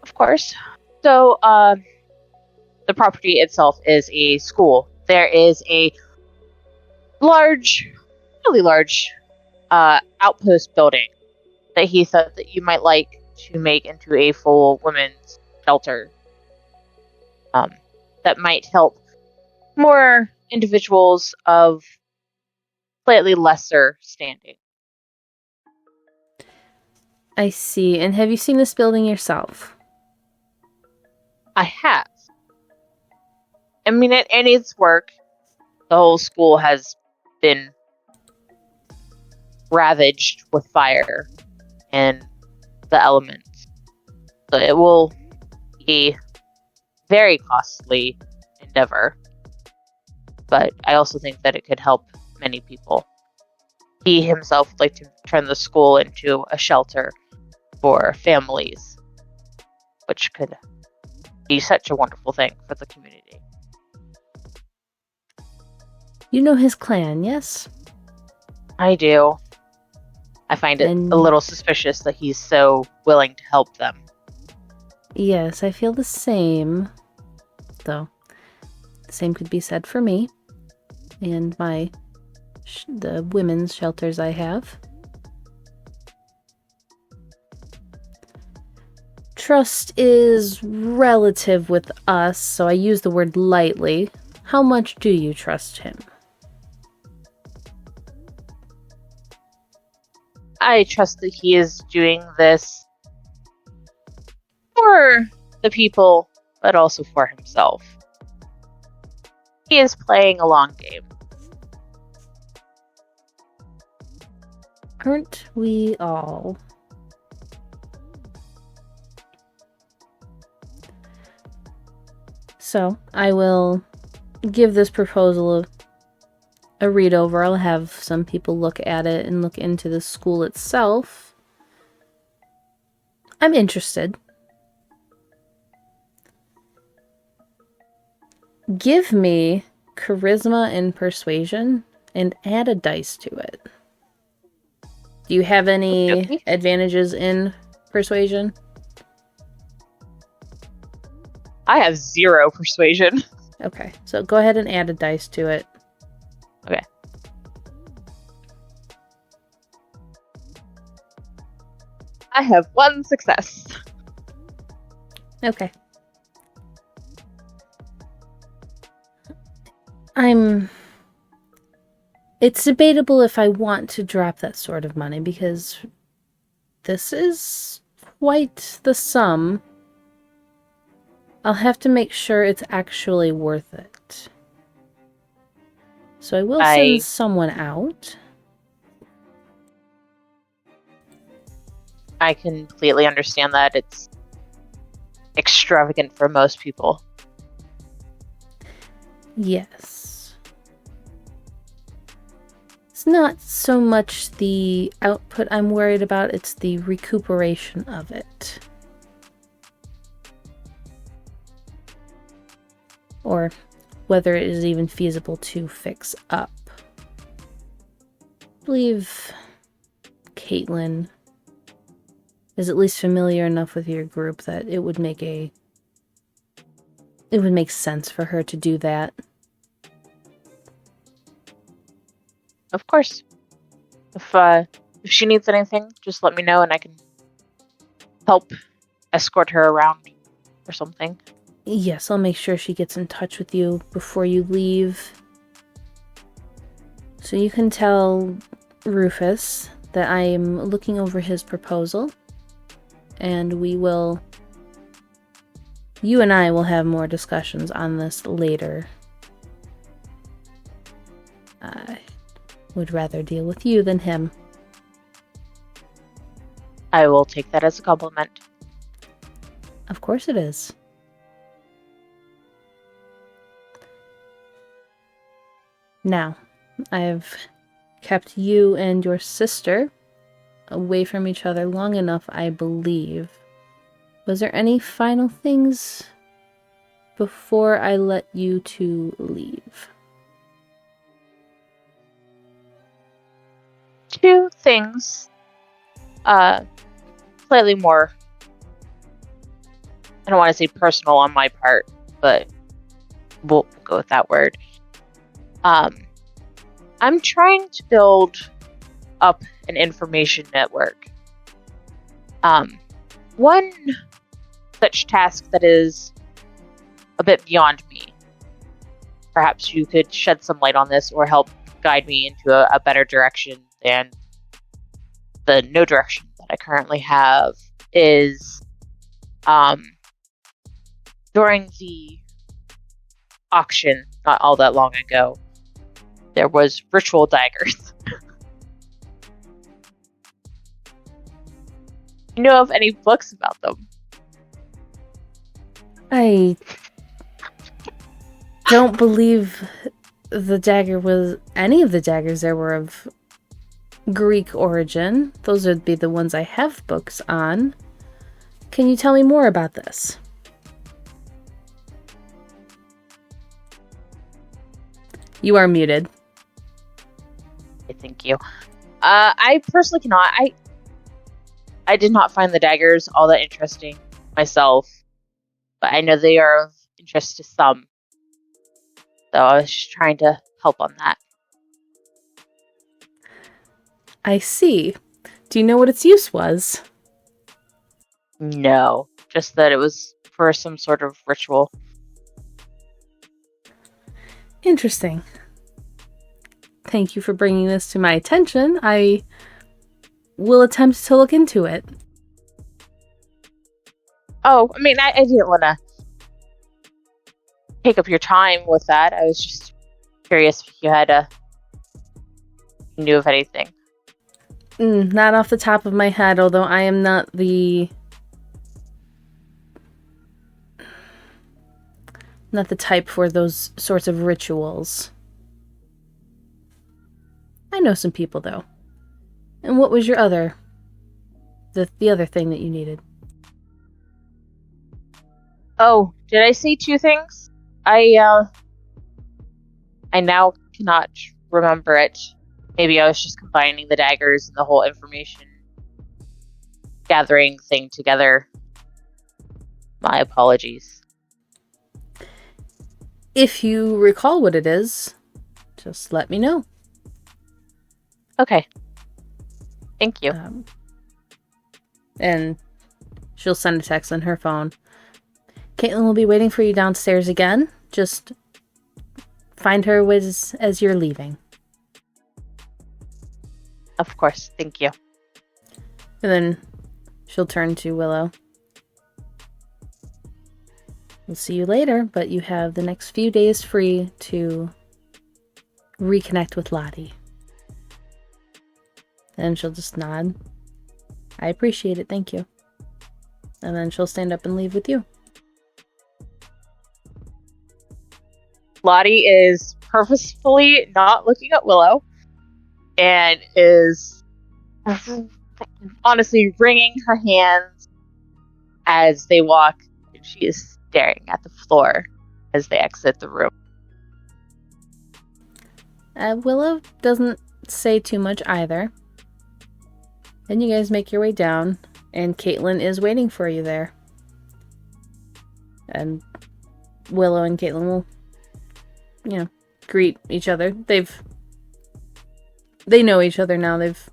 Of course. So, the property itself is a school. There is a really large, outpost building that he said that you might like to make into a full women's shelter. That might help more individuals of slightly lesser standing.
I see. And have you seen this building yourself?
I have. I mean, it needs work. The whole school has been ravaged with fire and the elements. So it will be very costly endeavor. But I also think that it could help many people. He himself would like to turn the school into a shelter for families, which could be such a wonderful thing for the community.
You know his clan, yes?
I do. I find it a little suspicious that he's so willing to help them.
Yes, I feel the same. Though, the same could be said for me and the women's shelters I have. Trust is relative with us, so I use the word lightly. How much do you trust him?
I trust that he is doing this for the people, but also for himself. He is playing a long game.
Aren't we all? So, I will give this proposal a read over. I'll have some people look at it and look into the school itself. I'm interested. Give me charisma and persuasion and add a dice to it. Do you have any advantages in persuasion?
I have 0 persuasion.
Okay, so go ahead and add a dice to it.
Okay. I have 1 success.
Okay. It's debatable if I want to drop that sort of money, because this is quite the sum. I'll have to make sure it's actually worth it. So I will send someone out.
I completely understand that. It's extravagant for most people.
Yes. It's not so much the output I'm worried about, it's the recuperation of it. Or whether it is even feasible to fix up. I believe Caitlin is at least familiar enough with your group that it would make sense for her to do that.
Of course. If she needs anything, just let me know and I can help escort her around or something.
Yes, I'll make sure she gets in touch with you before you leave. So you can tell Rufus that I am looking over his proposal, and you and I will have more discussions on this later. I would rather deal with you than him.
I will take that as a compliment.
Of course it is. Now, I've kept you and your sister away from each other long enough, I believe. Was there any final things before I let you two leave?
Two things. Slightly more, I don't want to say personal on my part, but we'll go with that word. I'm trying to build up an information network. One such task that is a bit beyond me. Perhaps you could shed some light on this or help guide me into a better direction than the no direction that I currently have is during the auction not all that long ago, there was ritual daggers. You know of any books about them?
I don't believe the dagger was any of the daggers there were of Greek origin. Those would be the ones I have books on. Can you tell me more about this? You are muted.
Thank you. I personally cannot. I did not find the daggers all that interesting myself, but I know they are of interest to some. So I was just trying to help on that.
I see. Do you know what its use was?
No, just that it was for some sort of ritual.
Interesting. Thank you for bringing this to my attention. I will attempt to look into it.
Oh, I mean, I didn't want to take up your time with that. I was just curious if you had knew of anything.
Not off the top of my head, although I am not the type for those sorts of rituals. I know some people, though. And what was your other... the other thing that you needed?
Oh, did I say two things? I now cannot remember it. Maybe I was just combining the daggers and the whole information gathering thing together. My apologies.
If you recall what it is, just let me know.
Okay. Thank you.
And she'll send a text on her phone. Caitlin will be waiting for you downstairs again. Just find her as you're leaving.
Of course. Thank you.
And then she'll turn to Willow. We'll see you later, but you have the next few days free to reconnect with Lottie. And she'll just nod. I appreciate it, thank you. And then she'll stand up and leave with you.
Lottie is purposefully not looking at Willow and is honestly wringing her hands as they walk, and she is staring at the floor as they exit the room.
Willow doesn't say too much either. Then you guys make your way down, and Caitlin is waiting for you there. And Willow and Caitlin will, greet each other. They know each other now. They've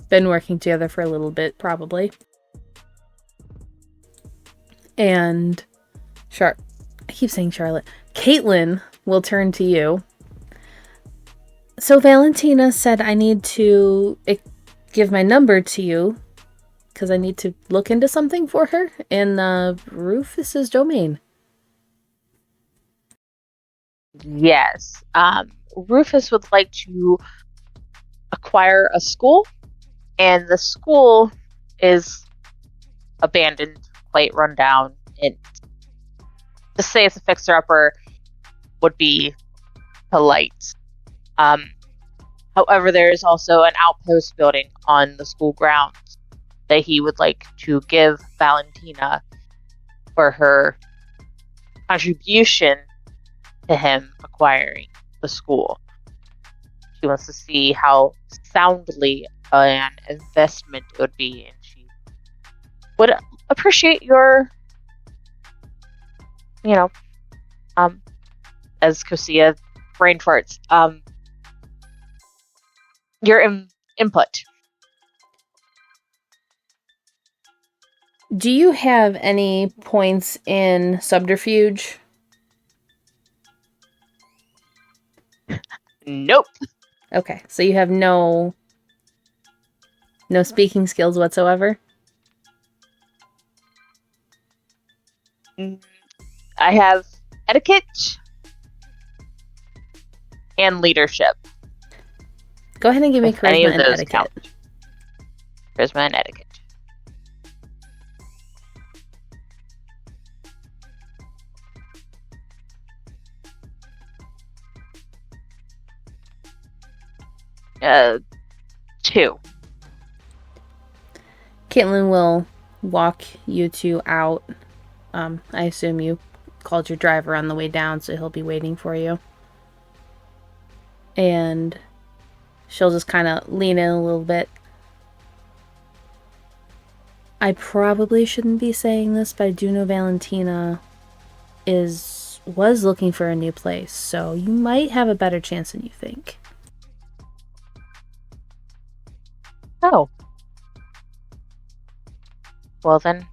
been working together for a little bit, probably. And I keep saying Charlotte. Caitlin will turn to you. So Valentina said I need to give my number to you because I need to look into something for her in Rufus's domain.
Yes. Rufus would like to acquire a school, and the school is abandoned, quite run down. And to say it's a fixer-upper would be polite. However, there is also an outpost building on the school grounds that he would like to give Valentina for her contribution to him acquiring the school. She wants to see how soundly an investment it would be, and she would appreciate your, as Cocia brain farts, your input.
Do you have any points in subterfuge?
Nope.
Okay, so you have no speaking skills whatsoever?
I have etiquette and leadership.
Go ahead and give me
If any
charisma
of
and
those
etiquette.
count. Charisma and etiquette. Two.
Caitlin will walk you two out. I assume you called your driver on the way down, so he'll be waiting for you. And she'll just kind of lean in a little bit. I probably shouldn't be saying this, but I do know Valentina was looking for a new place, so you might have a better chance than you think.
Oh. Well then,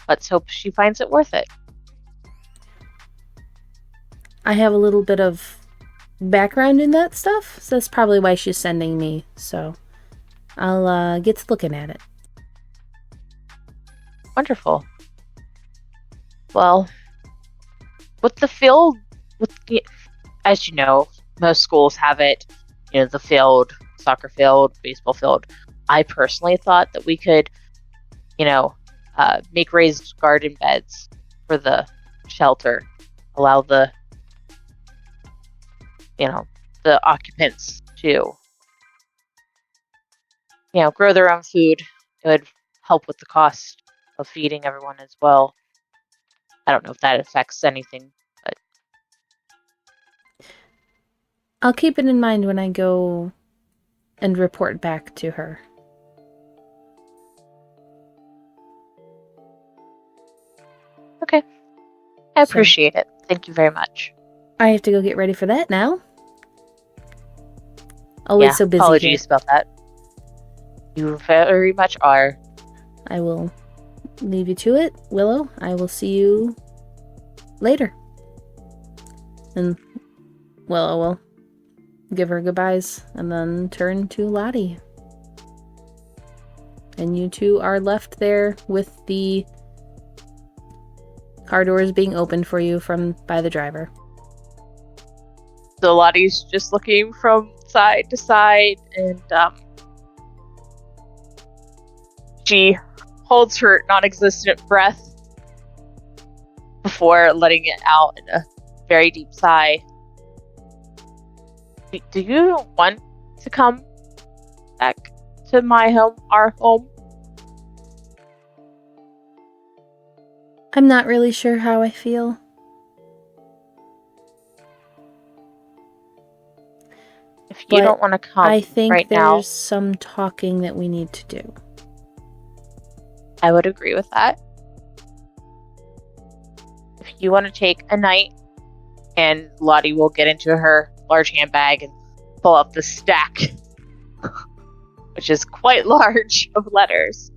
let's hope she finds it worth it.
I have a little bit of background in that stuff, so that's probably why she's sending me, so I'll get to looking at it.
Wonderful. Well, with the field, as you know, most schools have it, the field, soccer field, baseball field. I personally thought that we could, make raised garden beds for the shelter, allow the occupants to, grow their own food. It would help with the cost of feeding everyone as well. I don't know if that affects anything, but
I'll keep it in mind when I go and report back to her.
okay. I appreciate it. Thank you very much.
I have to go get ready for that now. Always so busy.
Apologies about that. You very much are.
I will leave you to it, Willow. I will see you later. And Willow will give her goodbyes and then turn to Lottie. And you two are left there with the car doors being opened for you by the driver.
So Lottie's just looking from side to side, and she holds her non-existent breath before letting it out in a very deep sigh. Do you want to come back to my home, our home?
I'm not really sure how I feel.
If you don't want to come
I think
right
there's
now,
some talking that we need to do.
I would agree with that. If you want to take a night, and Lottie will get into her large handbag and pull up the stack, which is quite large, of letters.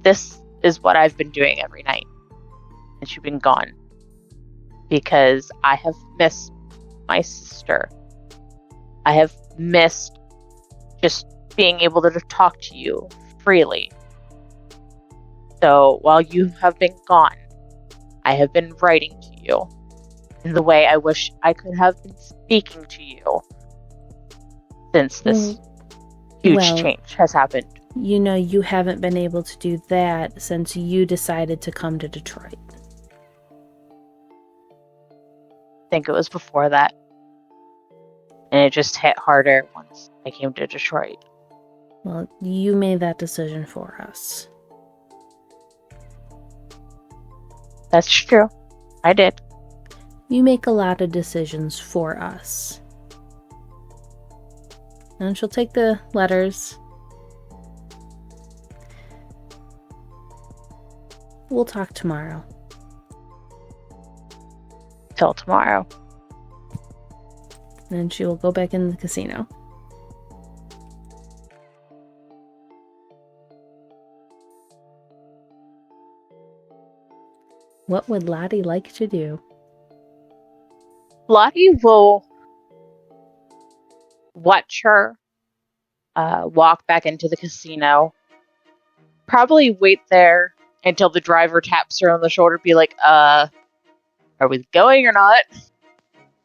This is what I've been doing every night since you've been gone, because I have missed my sister. I have missed just being able to talk to you freely. So while you have been gone, I have been writing to you in the way I wish I could have been speaking to you since this huge change has happened.
You haven't been able to do that since you decided to come to Detroit.
I think it was before that. it just hit harder once I came to Detroit.
Well, you made that decision for us.
That's true. I did.
You make a lot of decisions for us. And she'll take the letters. We'll talk tomorrow.
Till tomorrow.
And she will go back in the casino. What would Lottie like to do?
Lottie will watch her walk back into the casino. Probably wait there until the driver taps her on the shoulder, be like, are we going or not?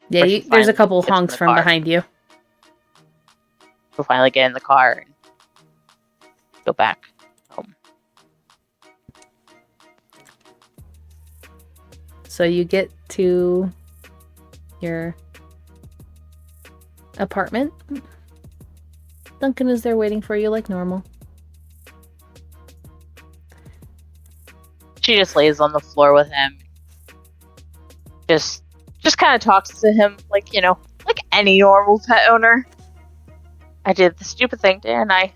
Yeah, there's a couple honks from behind you.
We'll finally get in the car and go back home.
So you get to your apartment. Duncan is there waiting for you like normal.
She just lays on the floor with him. Just kind of talks to him like, like any normal pet owner. I did the stupid thing, didn't I?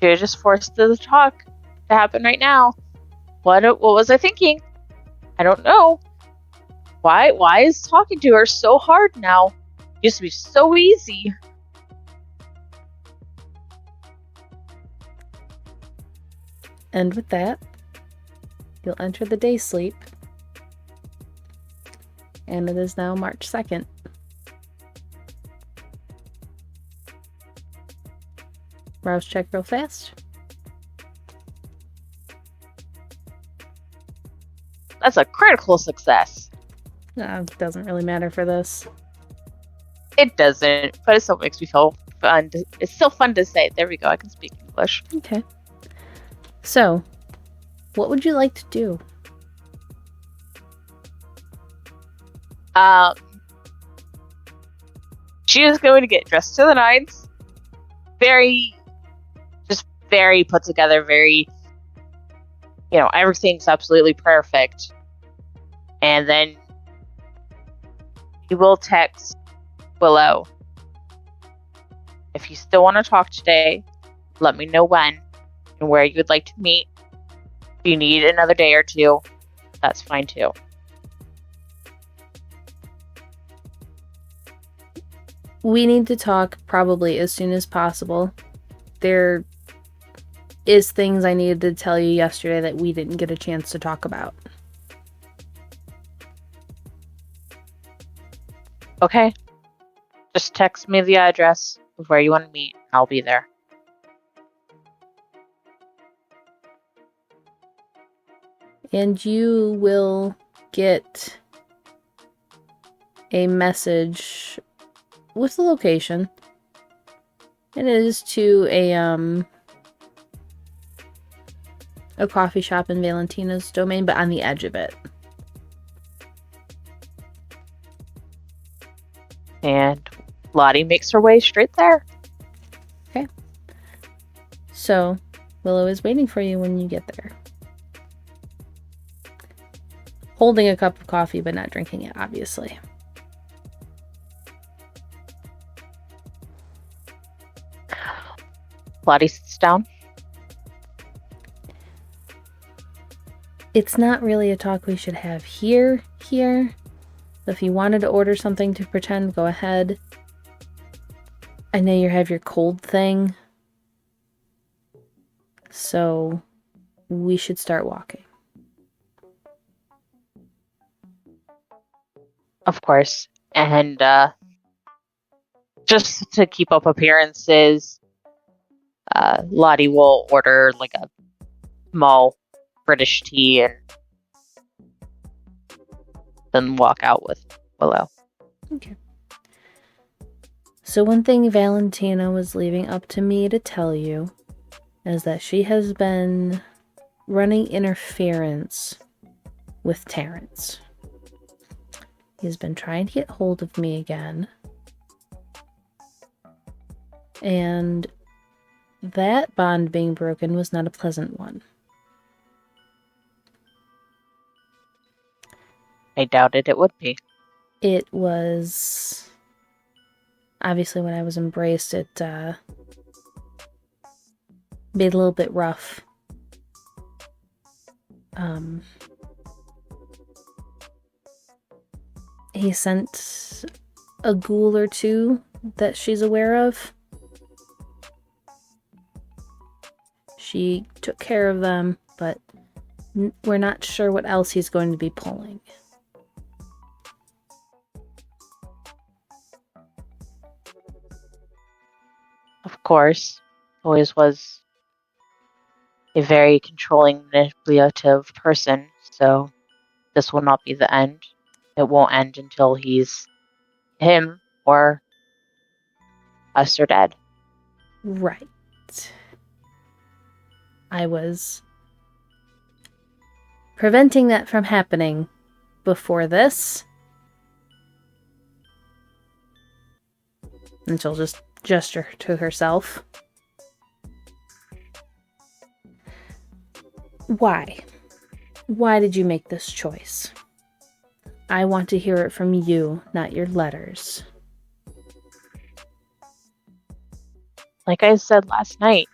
You're just forced to talk to happen right now. What was I thinking? I don't know. Why is talking to her so hard now? It used to be so easy.
And with that, you'll enter the day sleep. And it is now March 2nd. Rouse check real fast.
That's a critical success.
It doesn't really matter for this.
It doesn't, but it still makes me feel fun. It's still fun to say. There we go. I can speak English.
Okay. So, what would you like to do?
She is going to get dressed to the nines. Very put together. Very, everything's absolutely perfect. And then you will text Willow. If you still want to talk today, let me know when and where you would like to meet. If you need another day or two, that's fine too.
We need to talk probably as soon as possible. There is things I needed to tell you yesterday that we didn't get a chance to talk about.
Okay. Just text me the address of where you want to meet. I'll be there.
And you will get a message with the location. It is to a coffee shop in Valentina's domain, but on the edge of it.
And Lottie makes her way straight there.
Okay. So, Willow is waiting for you when you get there. Holding a cup of coffee, but not drinking it, obviously.
Lottie sits down.
It's not really a talk we should have here. If you wanted to order something to pretend, go ahead. I know you have your cold thing. So, we should start walking.
Of course. And just to keep up appearances, Lottie will order like a small British tea and then walk out with Willow.
Okay. So one thing Valentina was leaving up to me to tell you is that she has been running interference with Terrence. He's been trying to get hold of me again. And that bond being broken was not a pleasant one.
I doubted it would be.
It was... Obviously, when I was embraced, it made a little bit rough. He sent a ghoul or two that she's aware of. She took care of them, but we're not sure what else he's going to be pulling.
Of course, always was a very controlling, manipulative person, so this will not be the end. It won't end until him or us are dead.
Right. I was preventing that from happening before this. And she'll just gesture to herself. Why? Why did you make this choice? I want to hear it from you, not your letters.
Like I said last night,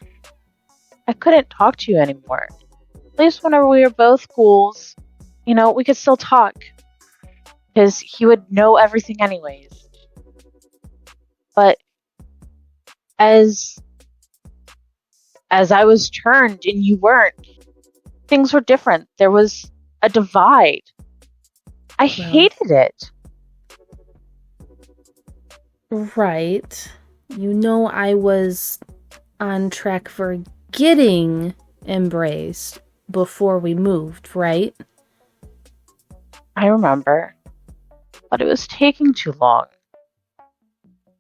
I couldn't talk to you anymore. At least whenever we were both ghouls, we could still talk. Because he would know everything anyways. But as I was turned and you weren't, things were different. There was a divide. I hated it.
Right. I was on track for getting embraced before we moved, right?
I remember. But it was taking too long.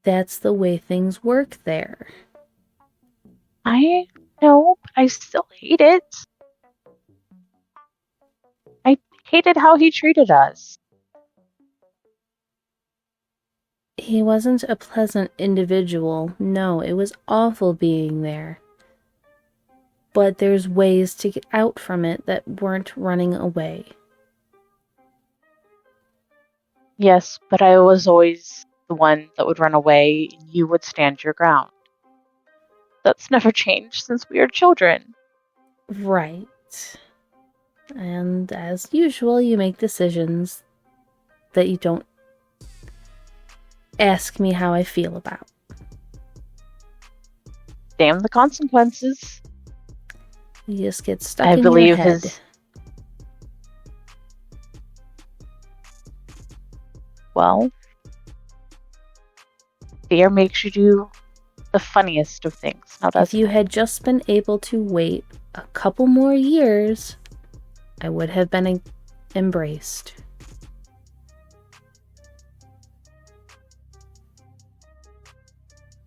That's the way things work there.
I know, but I still hate it. I hated how he treated us.
He wasn't a pleasant individual. No, it was awful being there. But there's ways to get out from it that weren't running away.
Yes, but I was always the one that would run away and you would stand your ground. That's never changed since we were children.
Right. And as usual, you make decisions that you don't ask me how I feel about.
Damn the consequences.
You just get stuck in your head.
Well, fear makes you do the funniest of things. Now,
if you had just been able to wait a couple more years, I would have been embraced.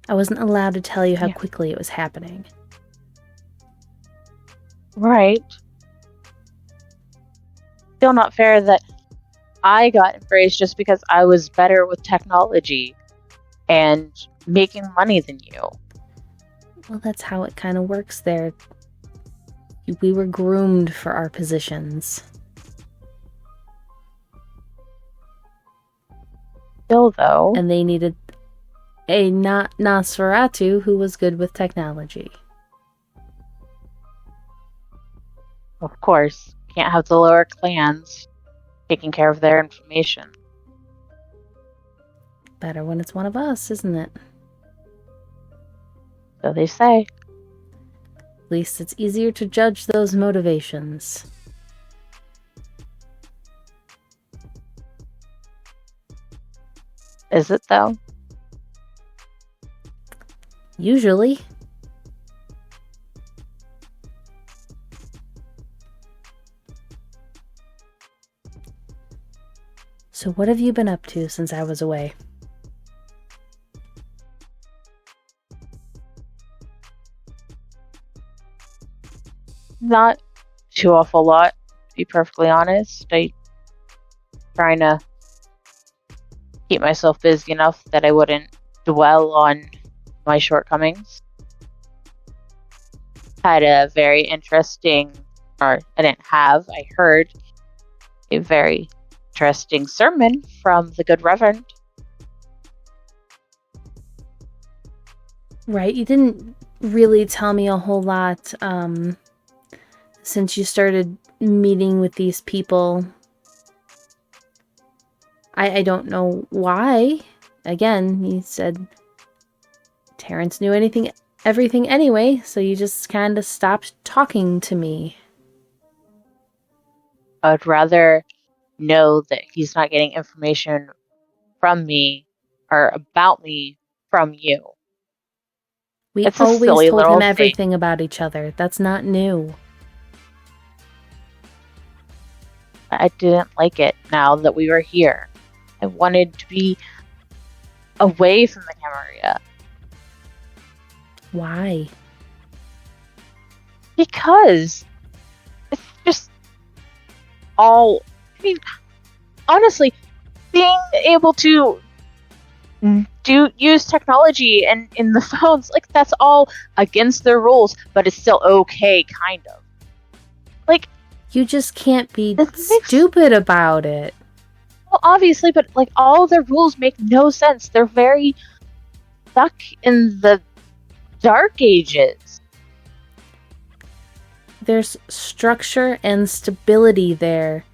I wasn't allowed to tell you how quickly it was happening.
Right. Still not fair that I got embraced just because I was better with technology and making money than you.
Well, that's how it kind of works there. We were groomed for our positions.
Still, though.
And they needed a Nosferatu who was good with technology.
Of course, can't have the lower clans taking care of their information.
Better when it's one of us, isn't it?
So they say.
At least it's easier to judge those motivations.
Is it, though?
Usually. So what have you been up to since I was away?
Not too awful lot, to be perfectly honest. I trying to keep myself busy enough that I wouldn't dwell on my shortcomings. Had a very interesting, or I heard a very interesting sermon from the good Reverend.
Right, you didn't really tell me a whole lot since you started meeting with these people. I don't know why. Again, you said Terrence knew everything anyway, so you just kind of stopped talking to me.
I'd rather know that he's not getting information from me or about me from you.
We
It's a
always
silly
told
little
him
thing.
everything about each other. That's not new.
I didn't like it now that we were here. I wanted to be away from the Camarilla.
Why?
Because it's just all... I mean, honestly, being able to use technology and in the phones, like, that's all against their rules, but it's still okay, kind of. Like,
you just can't be stupid about it.
Well, obviously, but like all the rules make no sense. They're very stuck in the Dark Ages.
There's structure and stability there.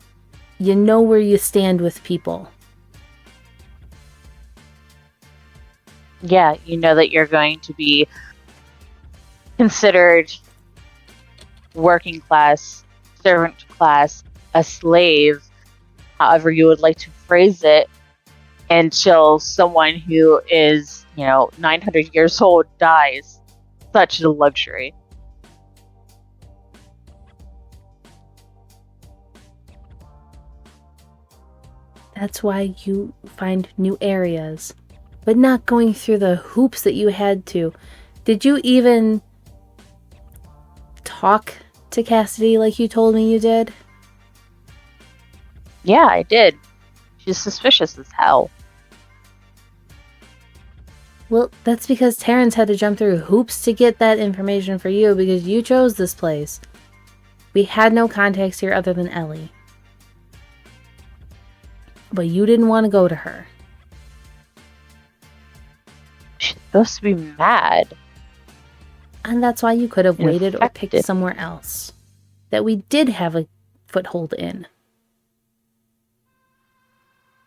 You know where you stand with people.
Yeah, you know that you're going to be considered working class, servant class, a slave, however you would like to phrase it, until someone who is, 900 years old dies. Such a luxury.
That's why you find new areas, but not going through the hoops that you had to. Did you even talk to Cassidy like you told me you did?
Yeah, I did. She's suspicious as hell.
Well, that's because Terrence had to jump through hoops to get that information for you because you chose this place. We had no contacts here other than Ellie. But you didn't want to go to her.
She's supposed to be mad.
And that's why you could have waited or picked
Infected.
somewhere else that we did have a foothold in.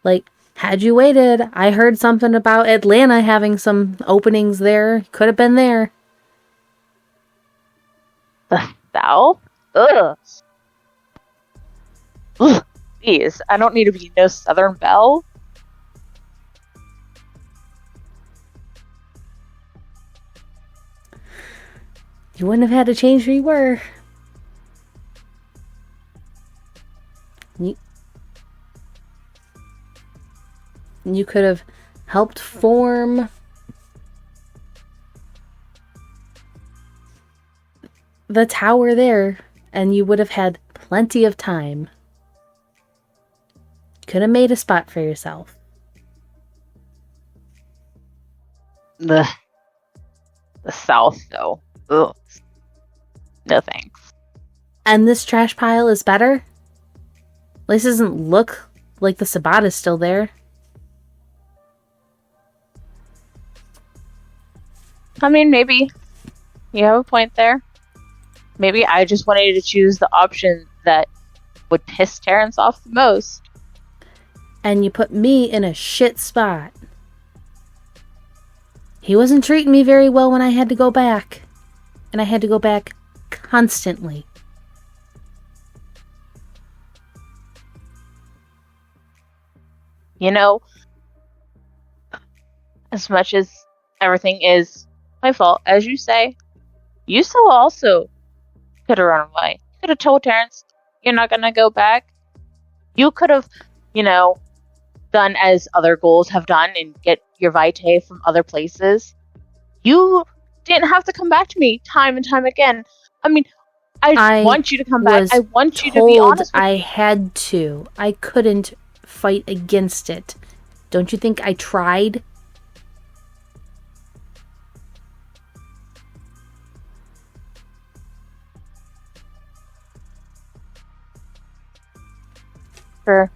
Like, had you waited, I heard something about Atlanta having some openings there. Could have been there.
The South? Ugh. Ugh. Jeez, I don't need to be no Southern Belle.
You wouldn't have had to change who you were. You could have helped form the tower there, and you would have had plenty of time. Could have made a spot for yourself.
The South, though. Ugh. No thanks.
And this trash pile is better? At least it doesn't look like the Sabbat is still there.
I mean, maybe you have a point there. Maybe I just wanted to choose the option that would piss Terrence off the most.
And you put me in a shit spot. He wasn't treating me very well when I had to go back. And I had to go back constantly.
As much as everything is my fault, as you say, you still also could have run away. You could have told Terrence you're not gonna go back. You could have, done as other ghouls have done and get your vitae from other places. You didn't have to come back to me time and time again. I mean, I want you to come back. I want you to be honest with
I
me.
had to. I couldn't fight against it. Don't you think I tried?
Sure.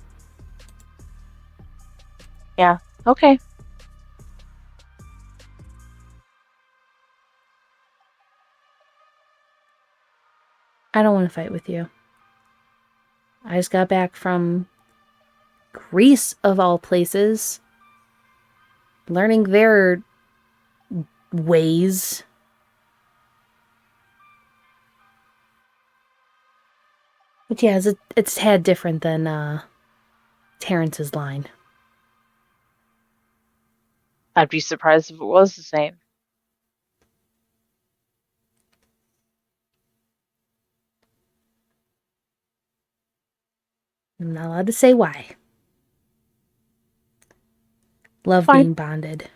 Yeah, okay.
I don't want to fight with you. I just got back from Greece, of all places, learning their ways. But yeah, it's a tad different than Terrence's line.
I'd be surprised if it was the same.
I'm not allowed to say why. Love
Fine.
being bonded.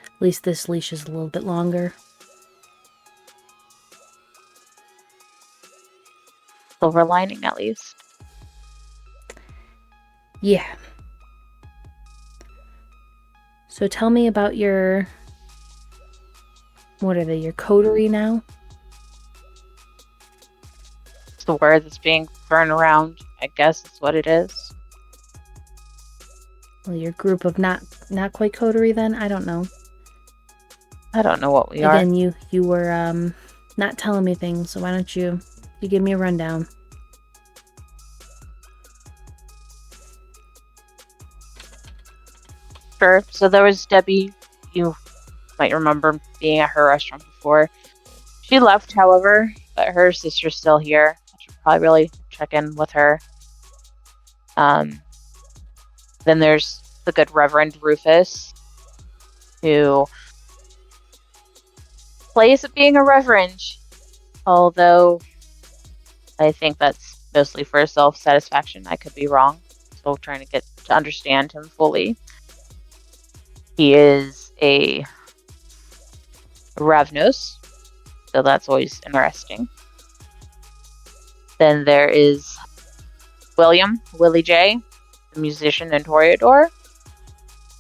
At least this leash is a little bit longer.
Silver lining, at least.
Yeah. So tell me about your... What are they? Your coterie now?
It's the word that's being thrown around. I guess that's what it is.
Well, your group of not quite coterie then? I don't know.
I don't know what we are.
Again, you were not telling me things, so why don't you give me a rundown?
Sure. So there was Debbie. You might remember being at her restaurant before. She left, however, but her sister's still here. I should probably really check in with her. Then there's the good Reverend Rufus, who plays at being a reverend, although I think that's mostly for self-satisfaction. I could be wrong. Still trying to get to understand him fully. He is a Ravnos, so that's always interesting. Then there is Willie J, the musician in Toreador.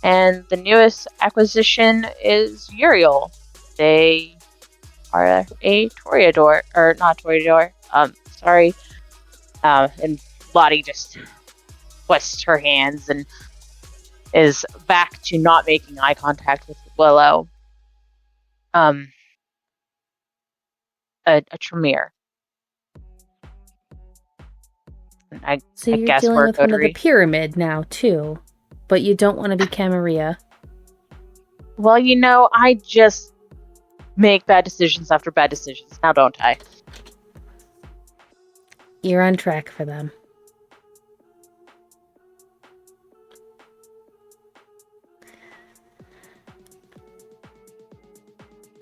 And the newest acquisition is Uriel. They are a Toreador, or not Toreador, sorry. And Lottie just twists her hands and is back to not making eye contact with Willow. A Tremere.
So you're dealing with one of the pyramid now, too. But you don't want to be Camarilla.
Well, I just make bad decisions after bad decisions. Now don't I?
You're on track for them.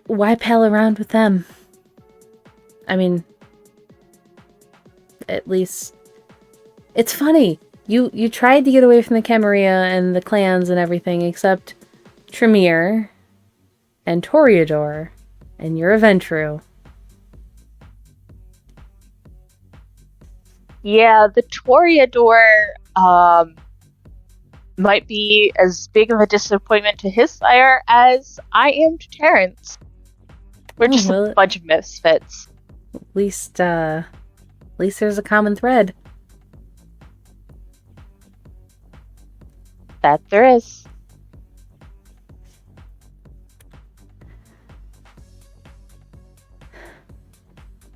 Why pal around with them? I mean, at least it's funny. You tried to get away from the Camarilla and the clans and everything except Tremere and Toreador, and you're a Ventru.
Yeah, the Toreador might be as big of a disappointment to his sire as I am to Terrence. We're just a bunch of misfits.
At least there's a common thread.
That there is.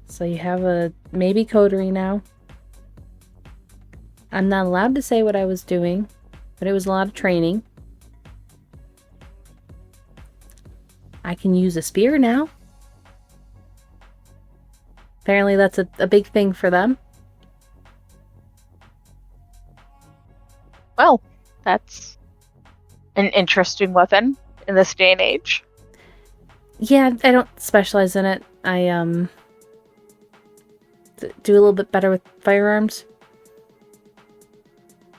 So you have a maybe coterie now. I'm not allowed to say what I was doing, but it was a lot of training. I can use a spear now. Apparently that's a big thing for them.
Well, that's an interesting weapon in this day and age.
Yeah, I don't specialize in it. I do a little bit better with firearms.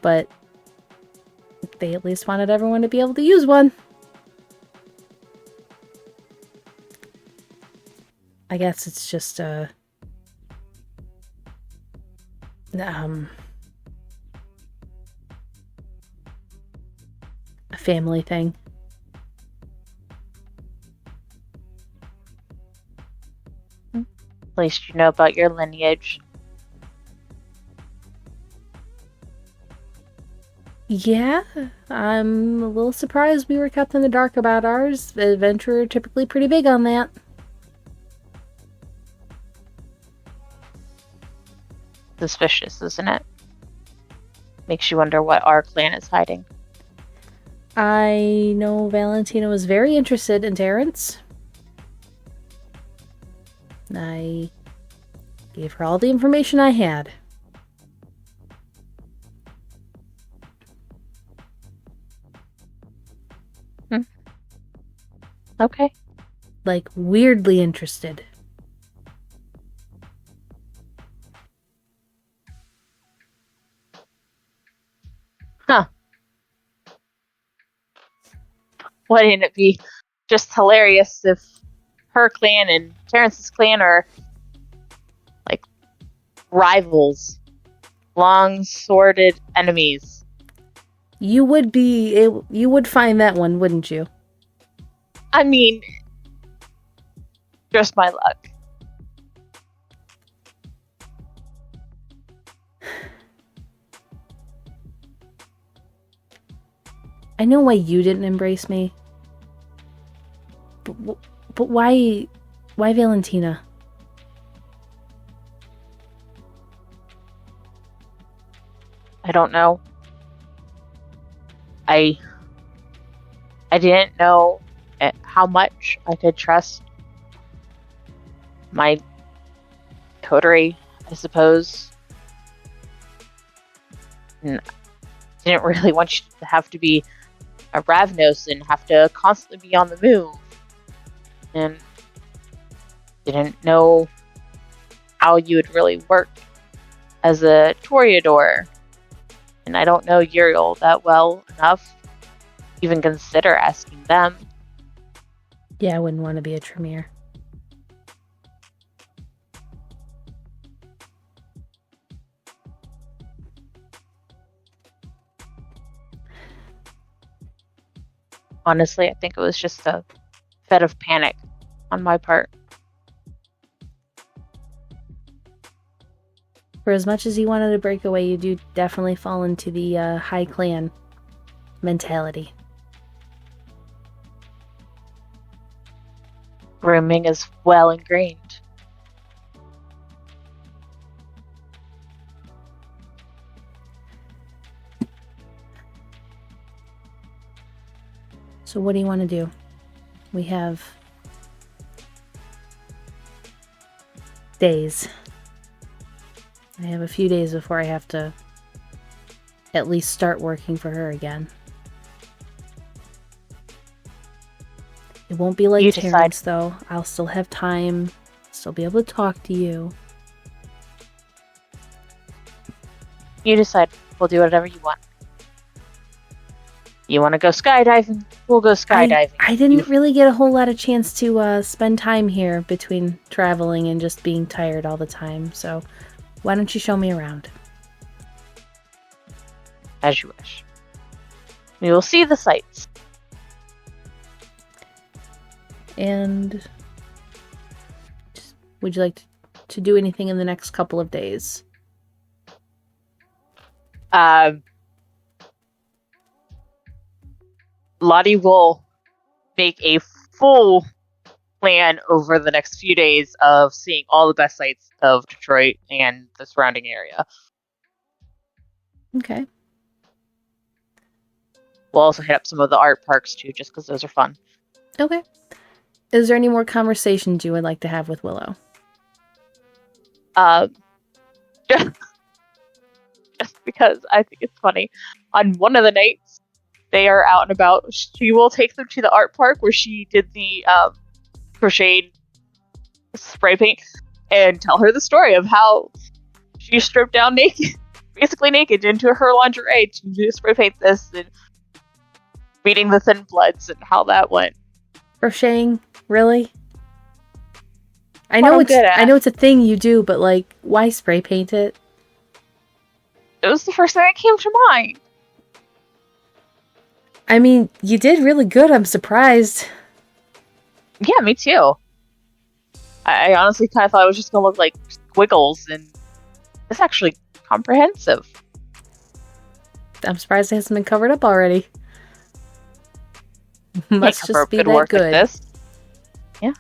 But they at least wanted everyone to be able to use one. I guess it's just a family thing.
least you know about your lineage.
Yeah, I'm a little surprised we were kept in the dark about ours. The Adventurer are typically pretty big on that.
Suspicious, isn't it? Makes you wonder what our clan is hiding.
I know Valentina was very interested in Terrence. I gave her all the information I had.
Okay.
Like, weirdly interested.
Huh. Wouldn't it be just hilarious if her clan and Terrence's clan are like rivals, long-sworded enemies?
You would find that one, wouldn't you?
I mean, just my luck.
I know why you didn't embrace me. But why Valentina?
I don't know. I didn't know how much I could trust my coterie, I suppose. And didn't really want you to have to be a Ravnos and have to constantly be on the move. And didn't know how you would really work as a Toreador. And I don't know Uriel that well enough to even consider asking them.
Yeah, I wouldn't want to be a Tremere.
Honestly, I think it was just a fit of panic on my part.
For as much as you wanted to break away, you do definitely fall into the high clan mentality.
Grooming is well ingrained.
So what do you want to do? We have days. I have a few days before I have to at least start working for her again. It won't be like Terrence, though. I'll still have time, still be able to talk to you.
You decide. We'll do whatever you want. You want to go skydiving? We'll go skydiving.
I didn't really get a whole lot of chance to spend time here between traveling and just being tired all the time, so why don't you show me around?
As you wish. We will see the sights.
And would you like to do anything in the next couple of days?
Lottie will make a full plan over the next few days of seeing all the best sites of Detroit and the surrounding area.
Okay.
We'll also hit up some of the art parks too, just because those are fun.
Okay. Is there any more conversations you would like to have with Willow?
Just because I think it's funny. On one of the nights, they are out and about. She will take them to the art park where she did the crocheted spray paint and tell her the story of how she stripped down naked, basically naked, into her lingerie to spray paint this and beating the thin bloods and how that went.
Crocheting? Really? I know it's a thing you do, but like, why spray paint it?
It was the first thing that came to mind.
I mean, you did really good. I'm surprised.
Yeah, me too. I honestly kind of thought it was just going to look like squiggles, and it's actually comprehensive.
I'm surprised it hasn't been covered up already. Must
Can't cover
just
up
be
good
that
work
good.
like this. Yeah.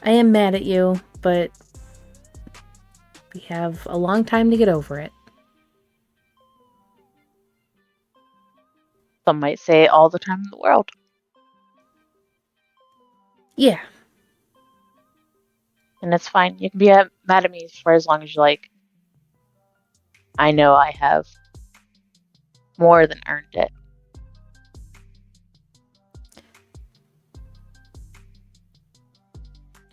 I am mad at you, but we have a long time to get over it.
Some might say all the time in the world.
Yeah.
And it's fine. You can be mad at me for as long as you like. I know I have more than earned it.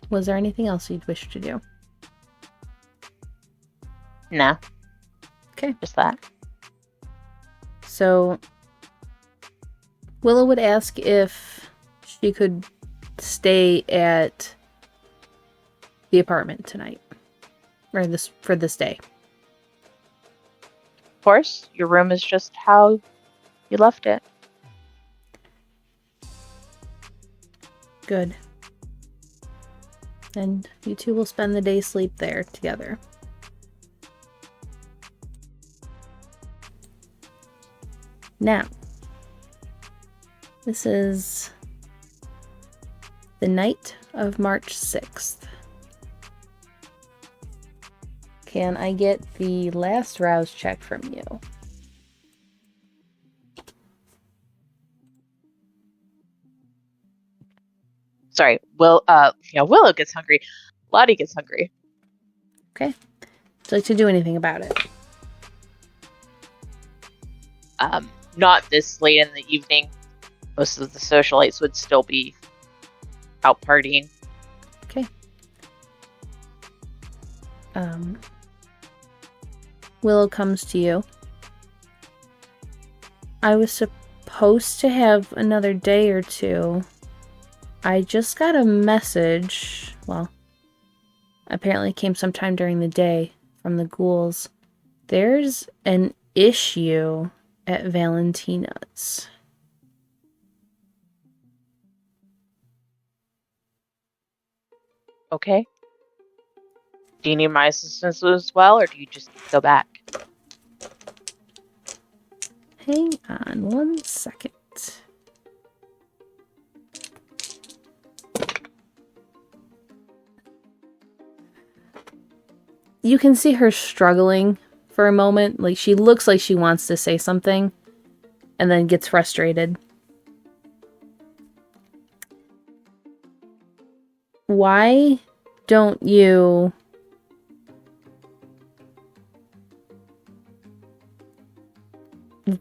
Was there anything else you'd wish to do?
Nah.
Okay.
Just that.
So, Willow would ask if she could stay at the apartment tonight. Or for this day.
Of course, your room is just how you left it.
Good. And you two will spend the day asleep there together. Now, this is the night of March 6th. Can I get the last rouse check from you?
Sorry, Willow gets hungry. Lottie gets hungry.
Okay. Would you like to do anything about it?
Not this late in the evening. Most of the socialites would still be out partying.
Okay. Willow comes to you. I was supposed to have another day or two. I just got a message. Well, apparently it came sometime during the day from the ghouls. There's an issue at Valentina's.
Okay. Do you need my assistance as well, or do you just go back?
Hang on one second. You can see her struggling for a moment. Like, she looks like she wants to say something and then gets frustrated. Why don't you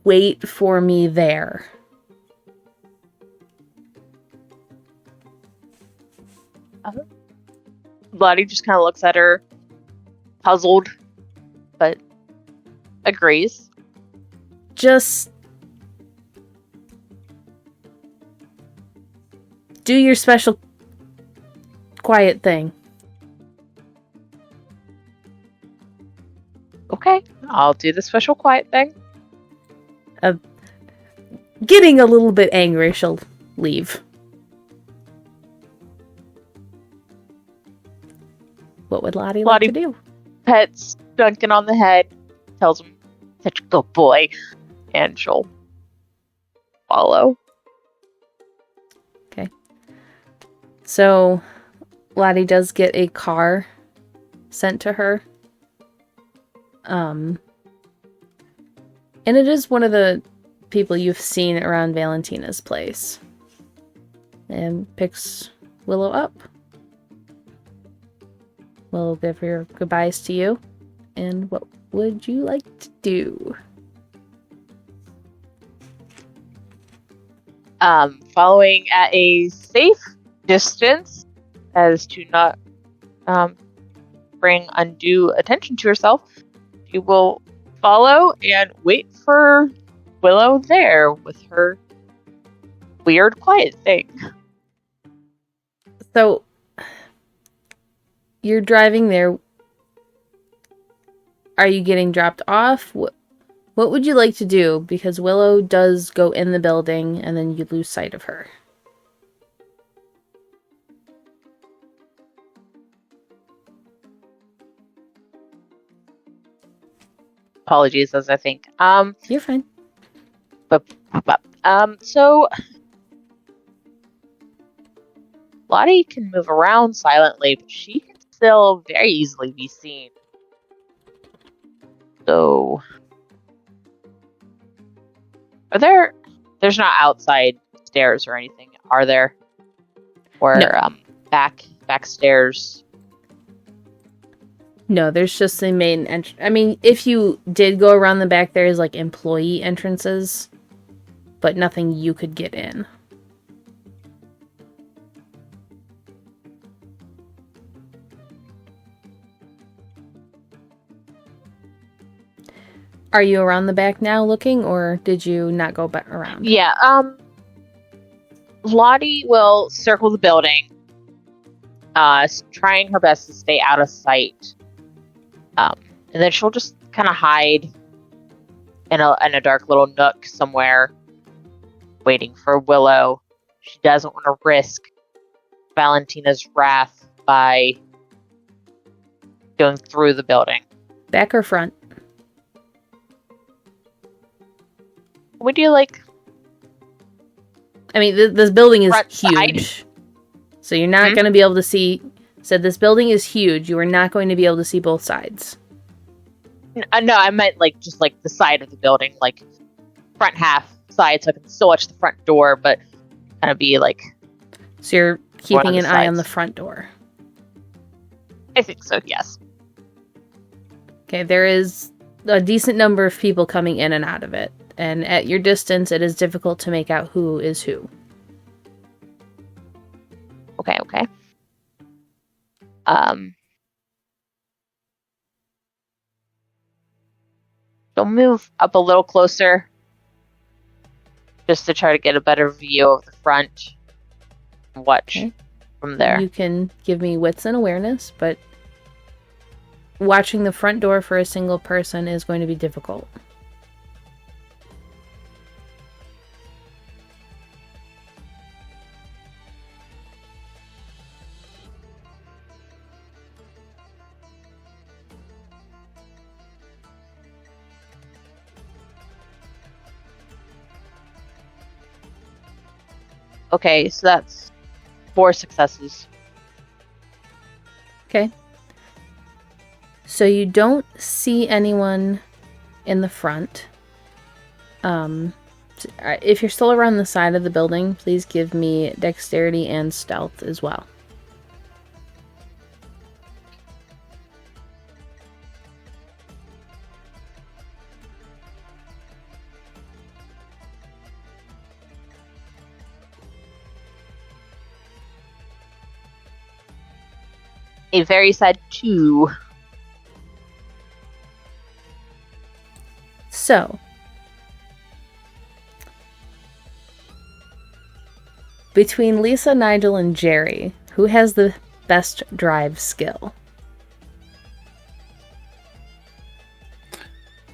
wait for me there?
Lottie just kind of looks at her, puzzled, but agrees.
Just do your special quiet thing.
Okay, I'll do the special quiet thing.
Getting a little bit angry, she'll leave. What would Lottie like to do?
Pets Duncan on the head, tells him, such a good boy, and she'll follow.
Okay. So, Lottie does get a car sent to her. And it is one of the people you've seen around Valentina's place. And picks Willow up. We'll give her goodbyes to you. And what would you like to do?
Following at a safe distance, as to not bring undue attention to herself, she will follow and wait for Willow there with her weird quiet thing.
So, you're driving there. Are you getting dropped off? What would you like to do? Because Willow does go in the building, and then you lose sight of her.
Apologies, as I think.
You're fine.
So Lottie can move around silently, but she can still very easily be seen. So, there's not outside stairs or anything, are there? Or,
No.
back stairs?
No, there's just the main entrance. I mean, if you did go around the back, there's like employee entrances, but nothing you could get in. Are you around the back now looking, or did you not go back around?
Yeah, Lottie will circle the building, trying her best to stay out of sight. And then she'll just kind of hide in a dark little nook somewhere, waiting for Willow. She doesn't want to risk Valentina's wrath by going through the building.
Back or front?
Would you like?
I mean, this building is
Front
huge.
side.
So you're not going to be able to see... Said this building is huge. You are not going to be able to see both sides.
No, I meant just the side of the building, like front half side, so I can still watch the front door, but kind of be like.
So you're keeping an eye on
sides.
the front door.
I think so. Yes.
Okay, there is a decent number of people coming in and out of it, and at your distance, it is difficult to make out who is who.
Okay. She'll move up a little closer, just to try to get a better view of the front. And watch from there.
You can give me wits and awareness, but watching the front door for a single person is going to be difficult.
Okay, so that's 4 successes.
Okay. So you don't see anyone in the front. If you're still around the side of the building, please give me dexterity and stealth as well.
A very sad 2.
So, between Lisa, Nigel, and Jerry, who has the best drive skill?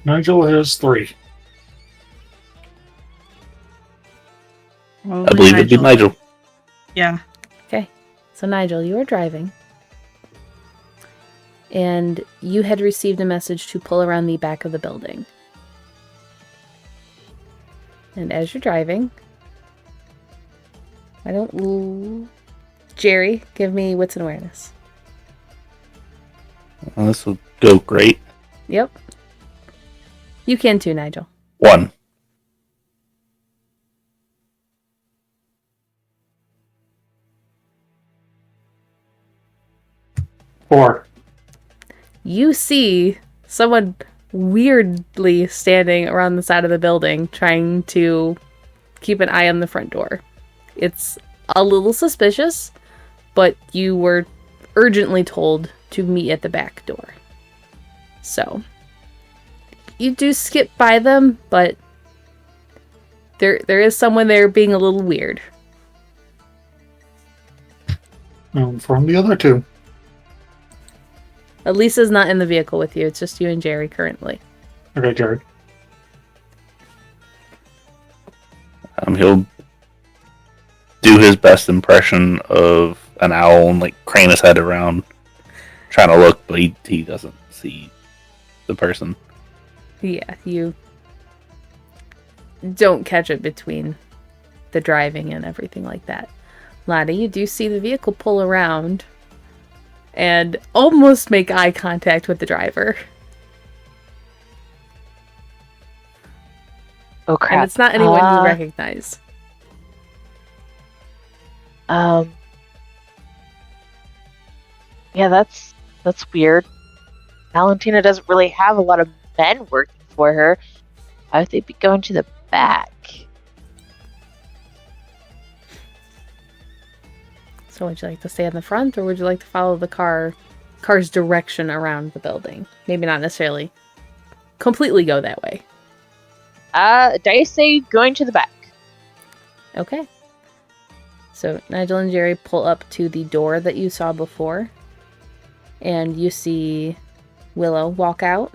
Nigel has 3.
Well,
I believe it'd be Nigel.
Yeah.
Okay, so Nigel, you are driving. And you had received a message to pull around the back of the building. And as you're driving, Jerry, give me wits and awareness.
Well, this will go great.
Yep. You can too, Nigel.
1.
Four.
You see someone weirdly standing around the side of the building trying to keep an eye on the front door. It's a little suspicious, but you were urgently told to meet at the back door. So, you do skip by them, but there is someone there being a little weird.
From the other 2.
Lisa's not in the vehicle with you. It's just you and Jerry currently.
Okay, Jared.
He'll do his best impression of an owl and like crane his head around, trying to look, but he doesn't see the person.
Yeah, you don't catch it between the driving and everything like that. Lottie, you do see the vehicle pull around and almost make eye contact with the driver.
Oh crap!
And it's not anyone you recognize.
Yeah, that's weird. Valentina doesn't really have a lot of men working for her. Why would they be going to the back?
So would you like to stay in the front, or would you like to follow the car's direction around the building? Maybe not necessarily completely go that way.
Dice say going to the back.
Okay. So Nigel and Jerry pull up to the door that you saw before, and you see Willow walk out,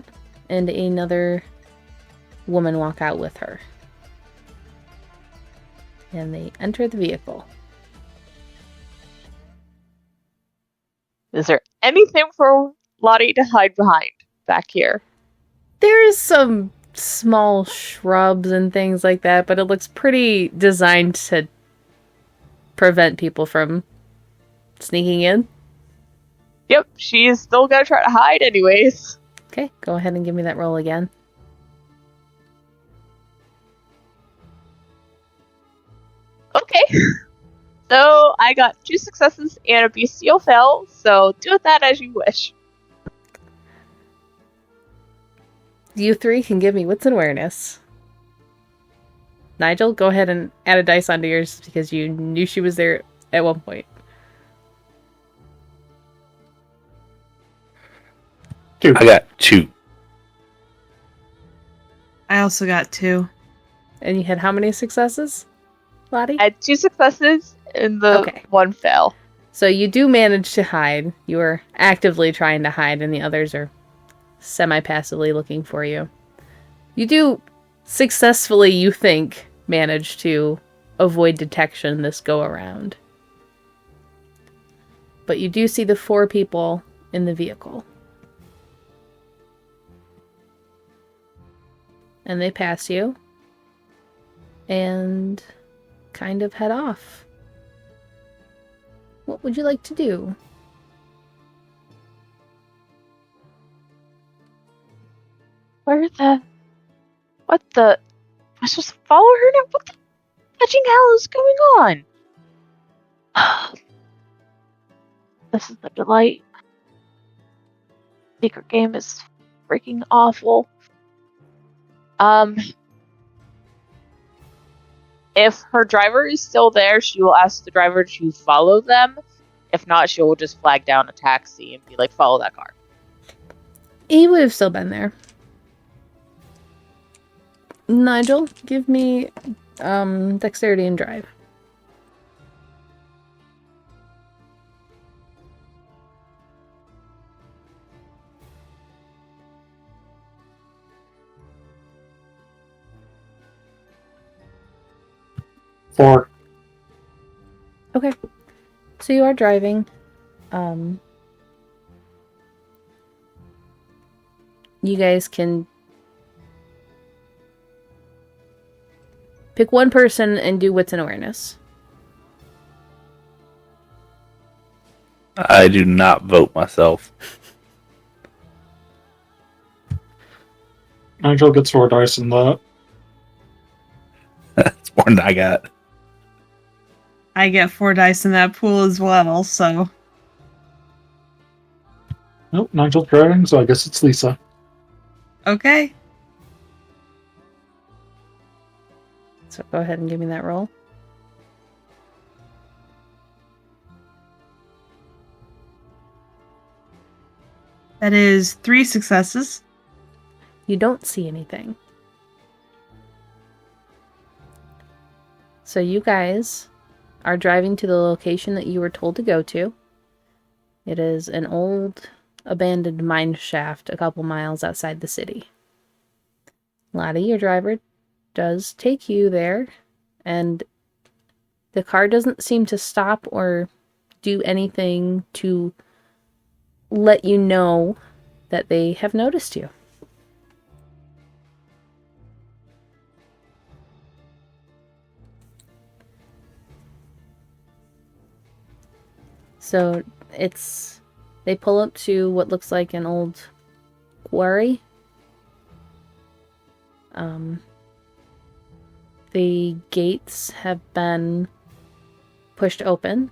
and another woman walk out with her. And they enter the vehicle.
Is there anything for Lottie to hide behind back here?
There's some small shrubs and things like that, but it looks pretty designed to prevent people from sneaking in.
Yep, she's still gonna try to hide anyways.
Okay, go ahead and give me that roll again.
Okay. So I got 2 successes and a bestial fail, so do with that as you wish.
You three can give me wits and awareness. Nigel, go ahead and add a dice onto yours because you knew she was there at one point.
2.
I got 2.
I also got 2.
And you had how many successes, Lottie?
I had 2 successes and the 1 fail.
So you do manage to hide. You are actively trying to hide, and the others are semi-passively looking for you. You do successfully, you think, manage to avoid detection this go-around. But you do see the 4 people in the vehicle. And they pass you. And kind of head off. What would you like to do?
What the... Am I supposed to follow her now? What the fetching hell is going on? This is the delight. Secret game is freaking awful. If her driver is still there, she will ask the driver to follow them. If not, she will just flag down a taxi and be like, follow that car.
He would have still been there. Nigel, give me dexterity and drive.
Four.
Okay. So you are driving. You guys can pick one person and do wits and awareness.
I do not vote myself.
Nigel gets 4 dice in that.
That's more than I got.
I get 4 dice in that pool as well, so...
Nope, Nigel's driving, so I guess it's Lisa.
Okay.
So go ahead and give me that roll.
That is 3 successes.
You don't see anything. So you guys are driving to the location that you were told to go to. It is an old abandoned mine shaft a couple miles outside the city. Lottie, your driver, does take you there and the car doesn't seem to stop or do anything to let you know that they have noticed you. So they pull up to what looks like an old quarry. The gates have been pushed open,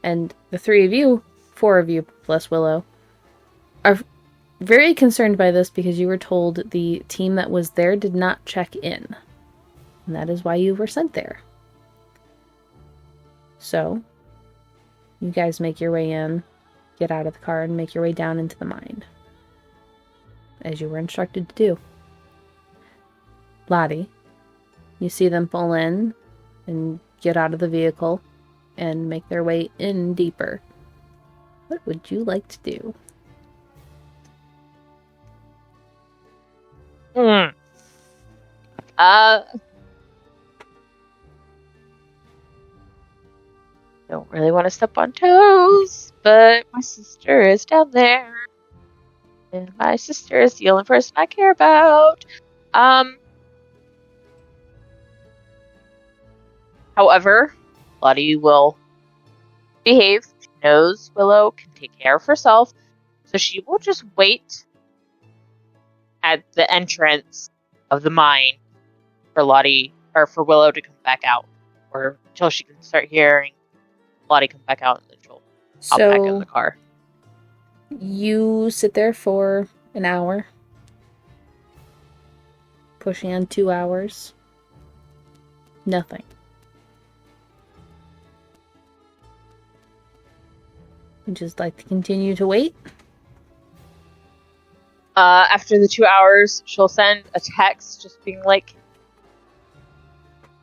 and the 4 of you plus Willow, are very concerned by this because you were told the team that was there did not check in. And that is why you were sent there. So, you guys make your way in, get out of the car, and make your way down into the mine. As you were instructed to do. Lottie, you see them pull in and get out of the vehicle and make their way in deeper. What would you like to do?
Don't really want to step on toes, but my sister is down there. And my sister is the only person I care about. However, Lottie will behave. She knows Willow can take care of herself, so she will just wait at the entrance of the mine for Lottie, or for Willow to come back out, or until she can start hearing Lottie come back out, and then she'll hop back in the car.
You sit there for an hour, pushing on 2 hours. Nothing. Would you just like to continue to wait?
After the 2 hours, she'll send a text just being like,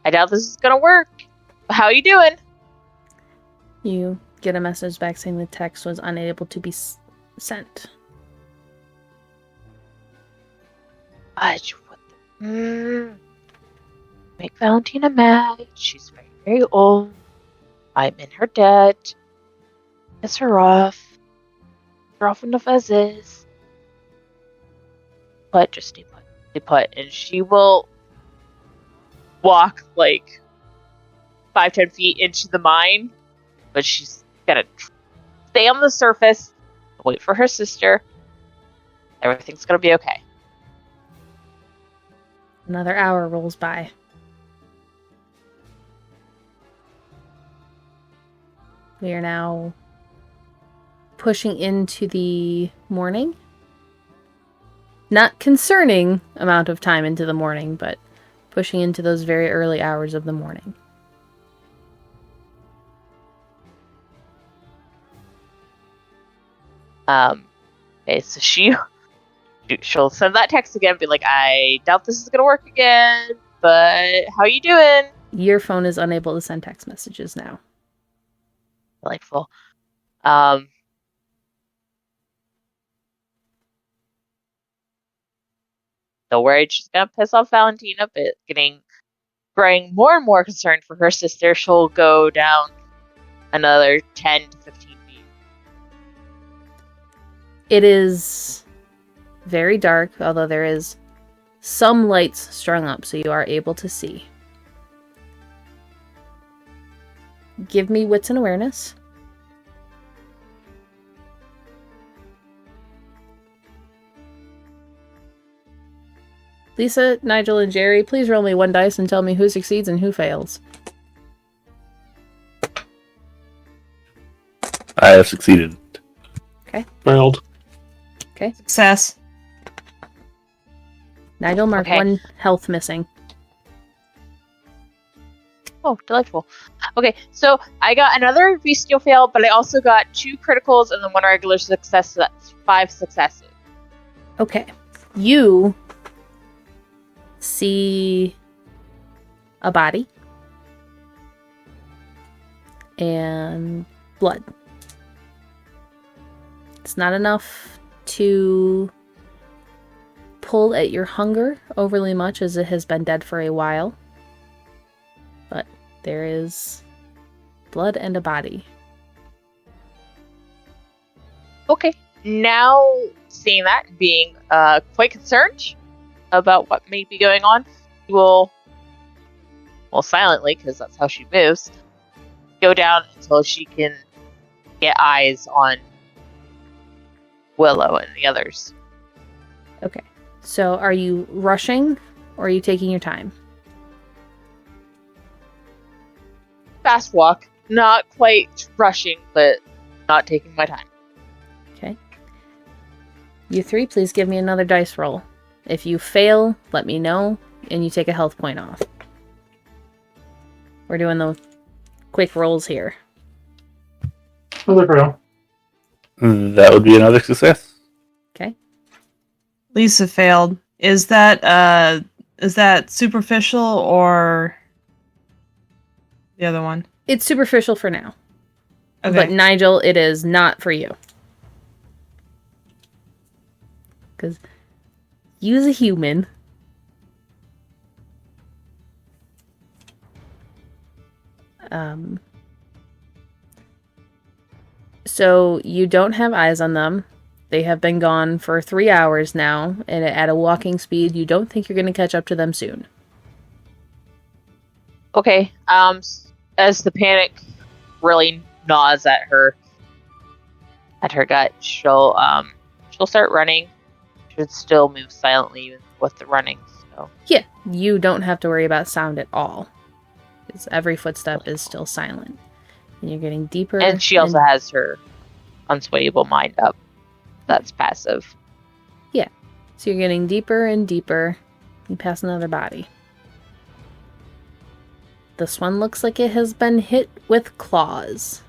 I doubt this is gonna work. How you doing?
You get a message back saying the text was unable to be sent.
Make Valentina mad. She's very, very old. I'm in her debt. Piss her off. Her off enough as is. But just stay put. And she will walk like 5-10 feet into the mine. But she's gonna stay on the surface, wait for her sister. Everything's gonna be okay.
Another hour rolls by. We are now pushing into the morning. Not concerning amount of time into the morning, but pushing into those very early hours of the morning.
Okay, so she'll send that text again, be like, I doubt this is gonna work again, but how you doing?
Your phone is unable to send text messages now.
Delightful. So worried she's gonna piss off Valentina, but growing more and more concerned for her sister, she'll go down another 10 to 15 feet.
It is very dark, although there is some lights strung up, so you are able to see. Give me wits and awareness. Lisa, Nigel, and Jerry, please roll me 1 dice and tell me who succeeds and who fails.
I have succeeded.
Okay.
Failed.
Okay.
Success.
Nigel, mark
Okay.
1 health missing.
Oh, delightful. Okay, so I got another bestial fail, but I also got 2 criticals and then 1 regular success, so that's 5 successes.
Okay. You see a body and blood. It's not enough to pull at your hunger overly much, as it has been dead for a while. But There is blood and a body.
Okay. Now, seeing that, being quite concerned about what may be going on, you will, well, silently, because that's how she moves, go down until she can get eyes on Willow and the others.
Okay. So are you rushing or are you taking your time?
Fast walk. Not quite rushing, but not taking my time.
Okay. You three, please give me another dice roll. If you fail, let me know, and you take a health point off. We're doing the quick rolls here.
Another fail.
That would be another success.
Okay.
Lisa failed. Is that superficial or the other one?
It's superficial for now.
Okay.
But Nigel, it is not for you. Because you's a human. So you don't have eyes on them. They have been gone for 3 hours now, and at a walking speed, you don't think you're going to catch up to them soon.
Okay. As the panic really gnaws at her gut, she'll start running. Should still move silently even with the running. So
Yeah, you don't have to worry about sound at all. Because every footstep is still silent. And you're getting deeper.
and she also has her unswayable mind up. That's passive.
So you're getting deeper and deeper. You pass another body. This one looks like it has been hit with claws.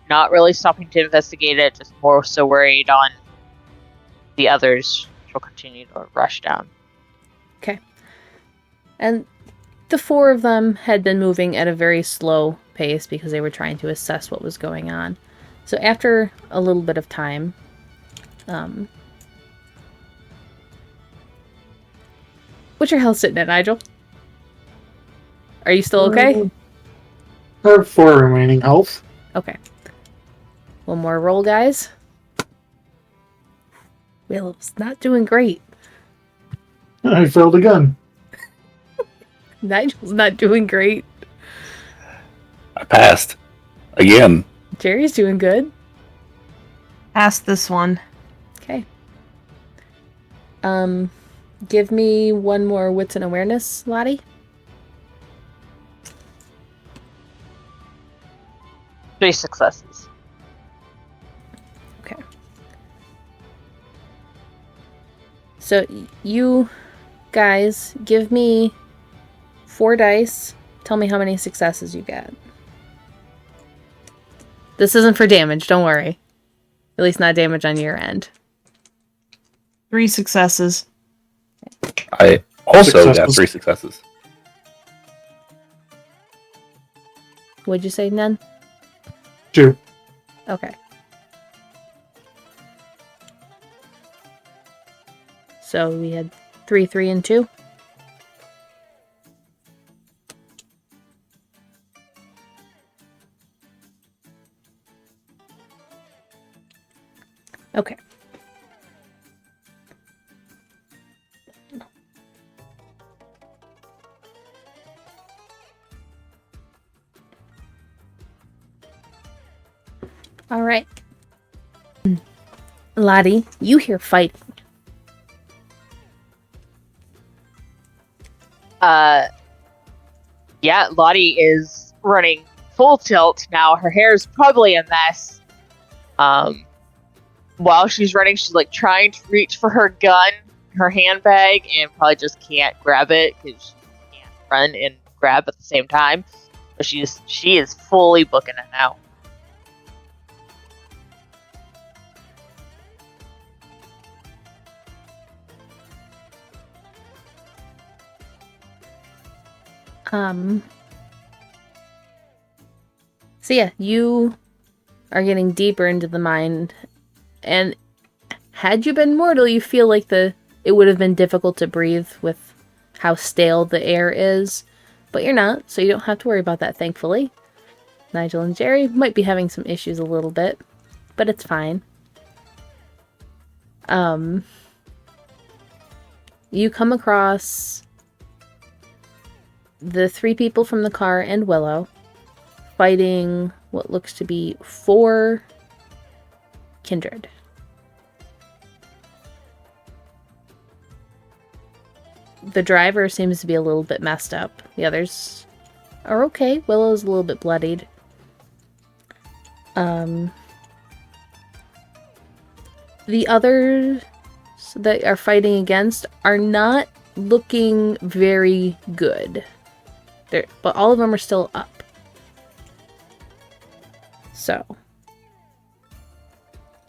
Not really stopping to investigate it, just more so worried on the others. She'll continue to rush down.
Okay. And the 4 of them had been moving at a very slow pace because they were trying to assess what was going on. So after a little bit of time, what's your health sitting at, Nigel? Are you still okay?
I have 4 remaining health.
Okay. One more roll, guys. Willow's not doing great.
I failed again.
Nigel's not doing great.
I passed. Again.
Jerry's doing good.
Pass this one.
Okay. Give me one more wits and awareness, Lottie.
Three successes.
Okay. So you guys give me 4 dice. Tell me how many successes you get. This isn't for damage, don't worry. At least not damage on your end.
3 successes.
I also got
Successes.
3 successes.
What'd you say, Nen?
2.
Okay. So we had 3, 3, and 2. Okay. All right. Lottie, you hear fighting.
Yeah, Lottie is running full tilt now. Her hair is probably a mess. While she's running, she's like trying to reach for her gun, her handbag, and probably just can't grab it because she can't run and grab at the same time. But she is fully booking it now. So yeah, you are getting deeper into the mind, and
had you been mortal, you feel like it would have been difficult to breathe with how stale the air is. But you're not, so you don't have to worry about that, thankfully. Nigel and Jerry might be having some issues a little bit, but it's fine. You come across the 3 people from the car and Willow fighting what looks to be 4 kindred. The driver seems to be a little bit messed up. The others are okay. Willow's a little bit bloodied. The others that are fighting against are not looking very good. But all of them are still up. So.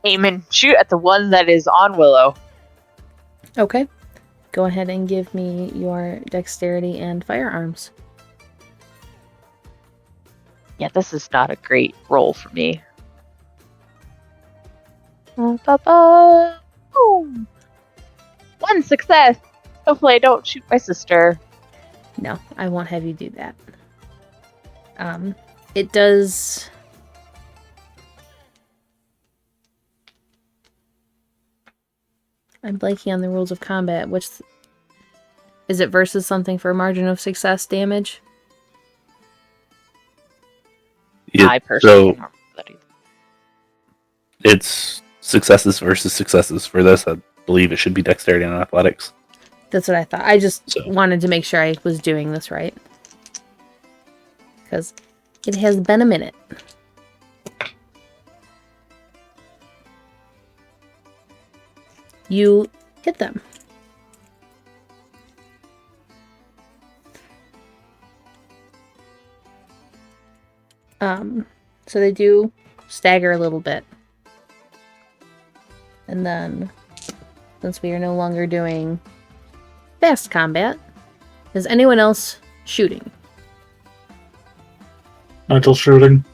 Aim and shoot at the one that is on Willow.
Okay. Go ahead and give me your dexterity and firearms.
Yeah, this is not a great roll for me. Ooh. 1 success! Hopefully I don't shoot my sister.
No, I won't have you do that. It does... I'm blanking on the rules of combat. Is it versus something for margin of success damage?
Yeah,
I personally don't remember that either.
It's successes versus successes for this. I believe it should be dexterity and athletics.
That's what I thought. I just wanted to make sure I was doing this right. Because it has been a minute. You hit them. So they do stagger a little bit. And then, since we are no longer doing fast combat, is anyone else shooting?
Nigel shooting.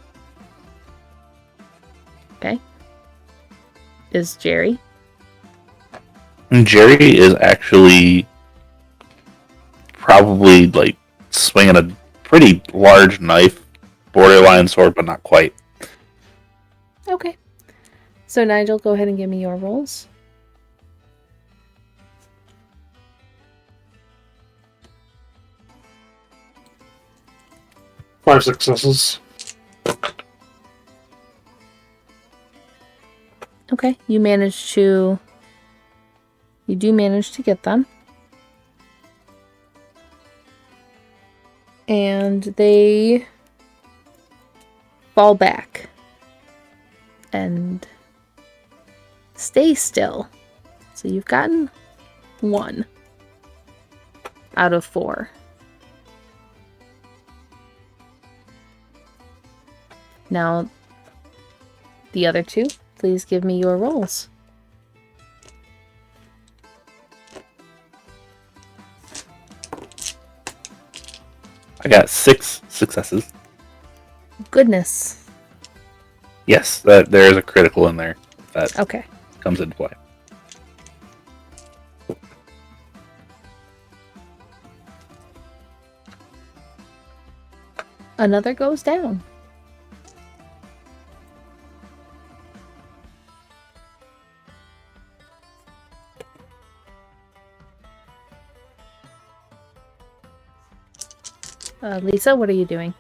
Okay. Is Jerry?
Jerry is actually probably like swinging a pretty large knife, borderline sword, but not quite.
Okay. So Nigel, go ahead and give me your rolls.
Five successes.
Okay, you do manage to get them. And they fall back and stay still. So you've gotten 1 out of 4. Now, the other 2, please give me your rolls.
I got 6 successes.
Goodness.
Yes, there is a critical in there that
Okay.
comes into play.
Another goes down. Lisa, what are you doing?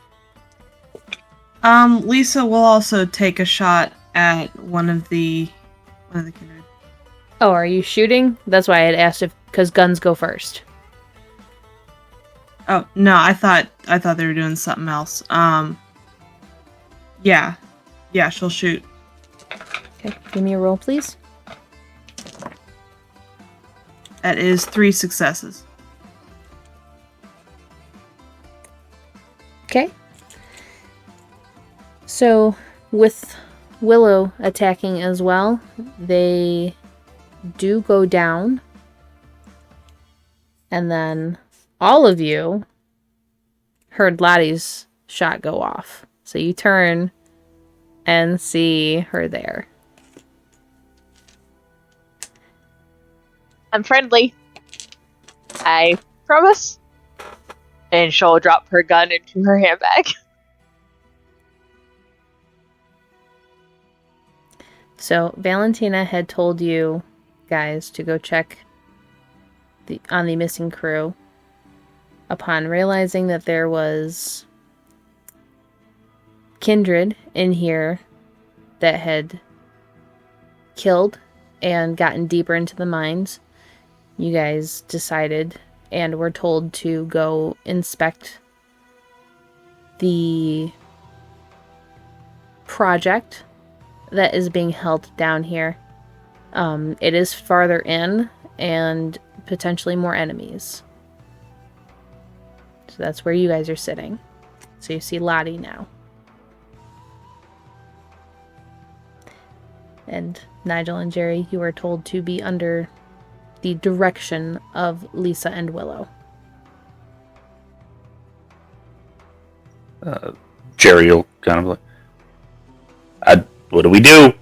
Lisa will also take a shot at one of the kindred.
Oh, are you shooting? That's why I had asked because guns go first.
Oh no, I thought they were doing something else. Yeah, she'll shoot.
Okay, give me a roll, please.
That is 3 successes.
Okay. So, with Willow attacking as well, they do go down. And then all of you heard Lottie's shot go off. So you turn and see her there.
I'm friendly. I promise. And she'll drop her gun into her handbag.
So Valentina had told you guys to go check on the missing crew. Upon realizing that there was kindred in here that had killed and gotten deeper into the mines, you guys decided and were told to go inspect the project that is being held down here. It is farther in and potentially more enemies. So that's where you guys are sitting. So you see Lottie now. And Nigel and Jerry, you are told to be under the direction of Lisa and Willow.
Jerry will kind of like, what do we do?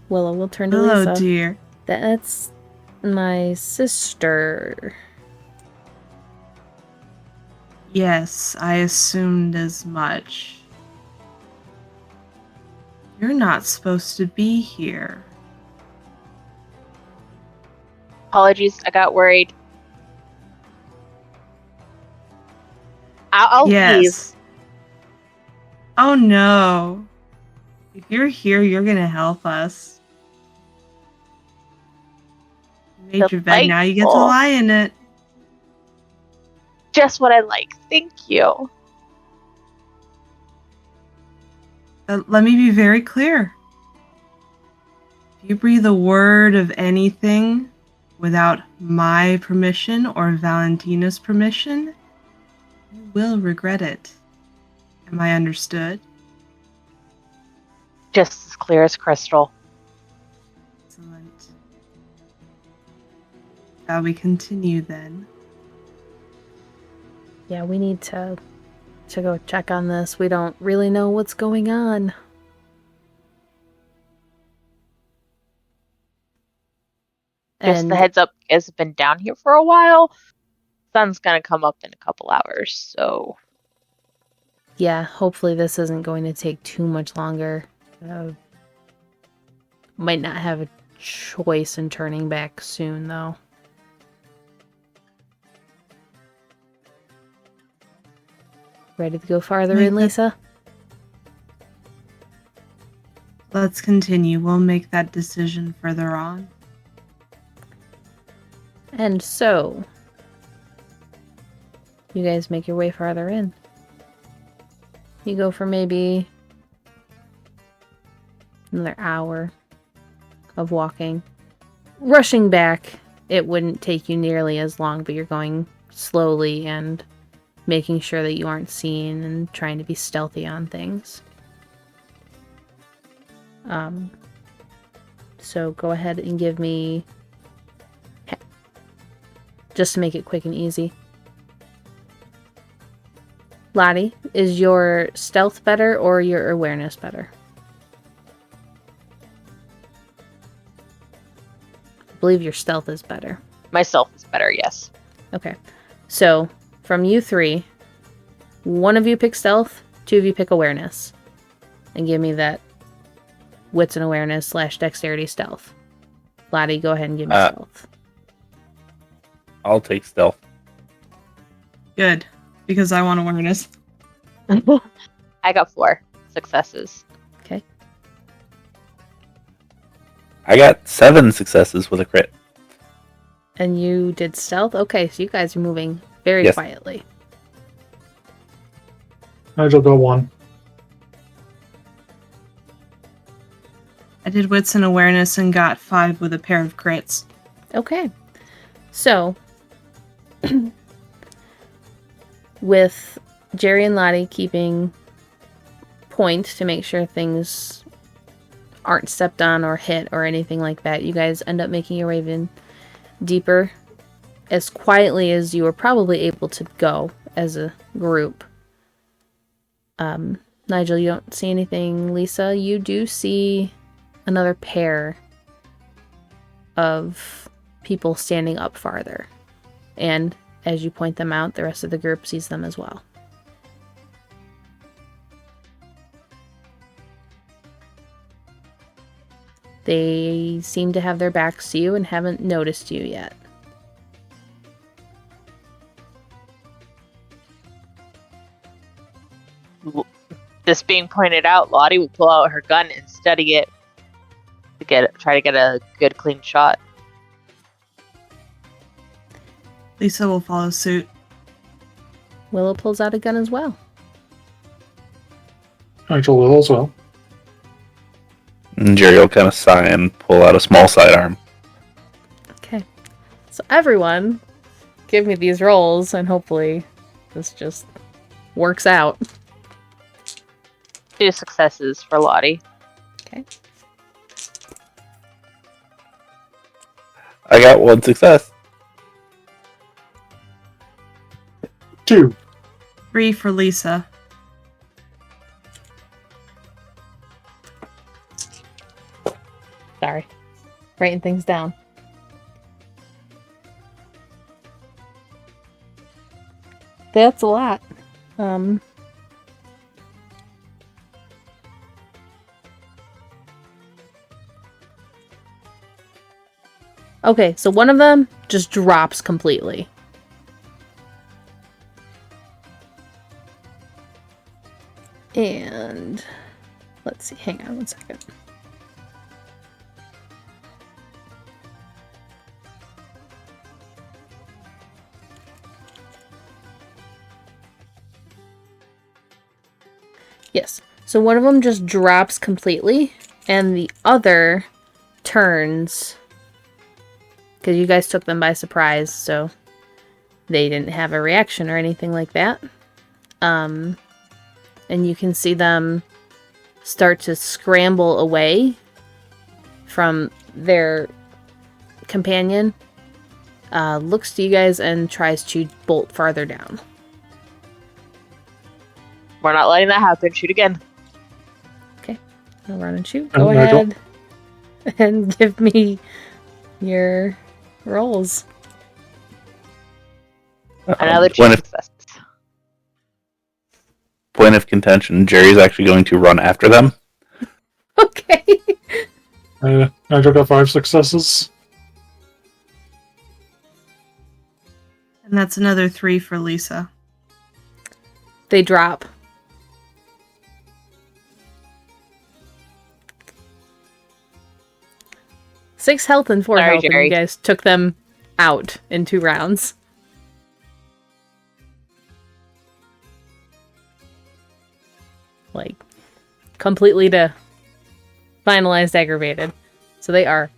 Willow will turn to
Oh,
Lisa.
dear.
That's my sister.
Yes, I assumed as much. You're not supposed to be here.
Apologies, I got worried. I'll leave.
Yes. Oh no. If you're here, you're gonna help us. You made your bed, now you get to
Delightful.
lie in it.
Just what I like. Thank you.
Let me be very clear. If you breathe a word of anything without my permission or Valentina's permission, you will regret it. Am I understood?
Just as clear as crystal.
Excellent. Shall we continue then?
Yeah, we need to go check on this. We don't really know what's going on.
Just the heads up, has been down here for a while. Sun's gonna come up in a couple hours, so
yeah, hopefully this isn't going to take too much longer. Might not have a choice in turning back soon, though. Ready to go farther in, Lisa?
Let's continue. We'll make that decision further on.
And so, you guys make your way farther in. You go for maybe another hour of walking. Rushing back, it wouldn't take you nearly as long, but you're going slowly and making sure that you aren't seen and trying to be stealthy on things. So go ahead and give me, just to make it quick and easy. Lottie, is your stealth better or your awareness better? I believe your stealth is better.
myself is better, yes.
Okay. So, from you three, one of you pick stealth, two of you pick awareness. And give me that wits and awareness / dexterity stealth. Lottie, go ahead and give me stealth.
I'll take stealth.
Good, because I want awareness.
I got 4 successes.
Okay.
I got 7 successes with a crit.
And you did stealth? Okay, so you guys are moving very
Yes.
quietly.
Nigel got 1.
I did wits and awareness and got 5 with a pair of crits.
Okay. So, with Jerry and Lottie keeping point to make sure things aren't stepped on or hit or anything like that, you guys end up making your way in deeper as quietly as you were probably able to go as a group. Nigel, you don't see anything. Lisa, you do see another pair of people standing up farther. And as you point them out, the rest of the group sees them as well. They seem to have their backs to you and haven't noticed you yet.
This being pointed out, Lottie will pull out her gun and study it to try to get a good, clean shot.
Lisa will follow suit.
Willow pulls out a gun as well.
Nigel will as well.
And Jerry will kind of sigh and pull out a small sidearm.
Okay. So everyone, give me these rolls, and hopefully this just works out.
2 successes for Lottie.
Okay.
I got 1 success.
2.
3 for Lisa.
Sorry. Writing things down. That's a lot. Okay, so one of them just drops completely. And let's see, hang on one second. Yes, so one of them just drops completely, and the other turns, because you guys took them by surprise, so they didn't have a reaction or anything like that. And you can see them start to scramble away from their companion. Looks to you guys and tries to bolt farther down.
We're not letting that happen. Shoot again.
Okay, I'll run and shoot. Go ahead and give me your rolls.
Another 2 successes.
Point of contention, Jerry's actually going to run after them.
Okay.
Nigel got 5 successes.
And that's another 3 for Lisa.
They drop. Six health and 4
Sorry,
health,
Jerry.
and you guys took them out in 2 rounds. Like, completely to finalized aggravated. So they are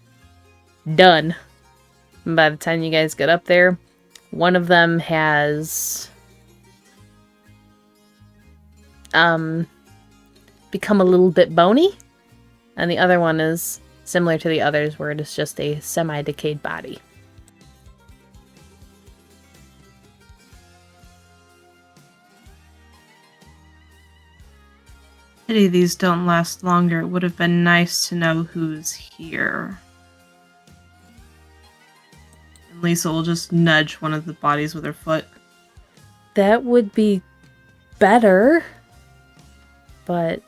done. And by the time you guys get up there, one of them has become a little bit bony, and the other one is similar to the others, where it is just a semi-decayed body.
Pity these don't last longer. It would have been nice to know who's here. And Lisa will just nudge one of the bodies with her foot.
That would be better, but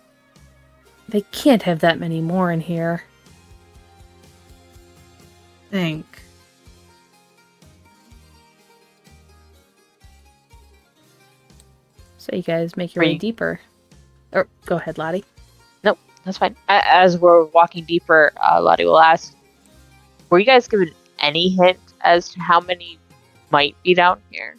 they can't have that many more in here.
Think.
So you guys make your way deeper. Or go ahead, Lottie.
Nope, that's fine. As we're walking deeper, Lottie will ask, were you guys given any hint as to how many might be down here?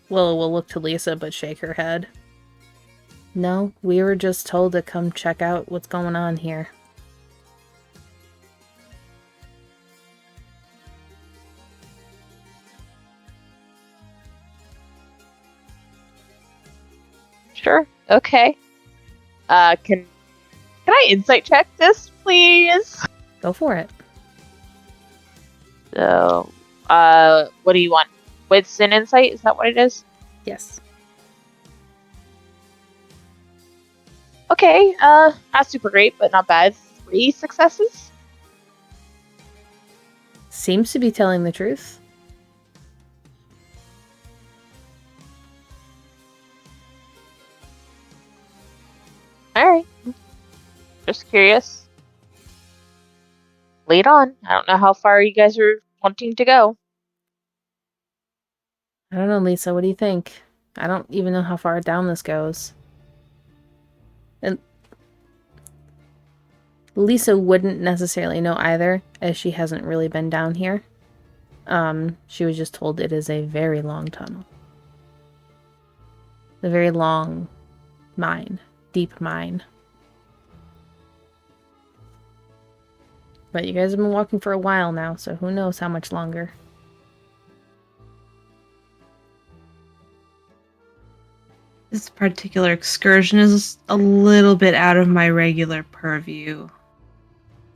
Willow will look to Lisa but shake her head. No, we were just told to come check out what's going on here.
Sure. Okay. Can I insight check this, please?
Go for it.
So, what do you want? Wits and insight? Is that what it is?
Yes.
Okay, not super great, but not bad. 3 successes?
Seems to be telling the truth.
Alright. Just curious. Lead on. I don't know how far you guys are wanting to go.
I don't know, Lisa, what do you think? I don't even know how far down this goes. And Lisa wouldn't necessarily know either, as she hasn't really been down here. She was just told it is a very long tunnel. A very long mine. Deep mine. But you guys have been walking for a while now, so who knows how much longer.
This particular excursion is a little bit out of my regular purview.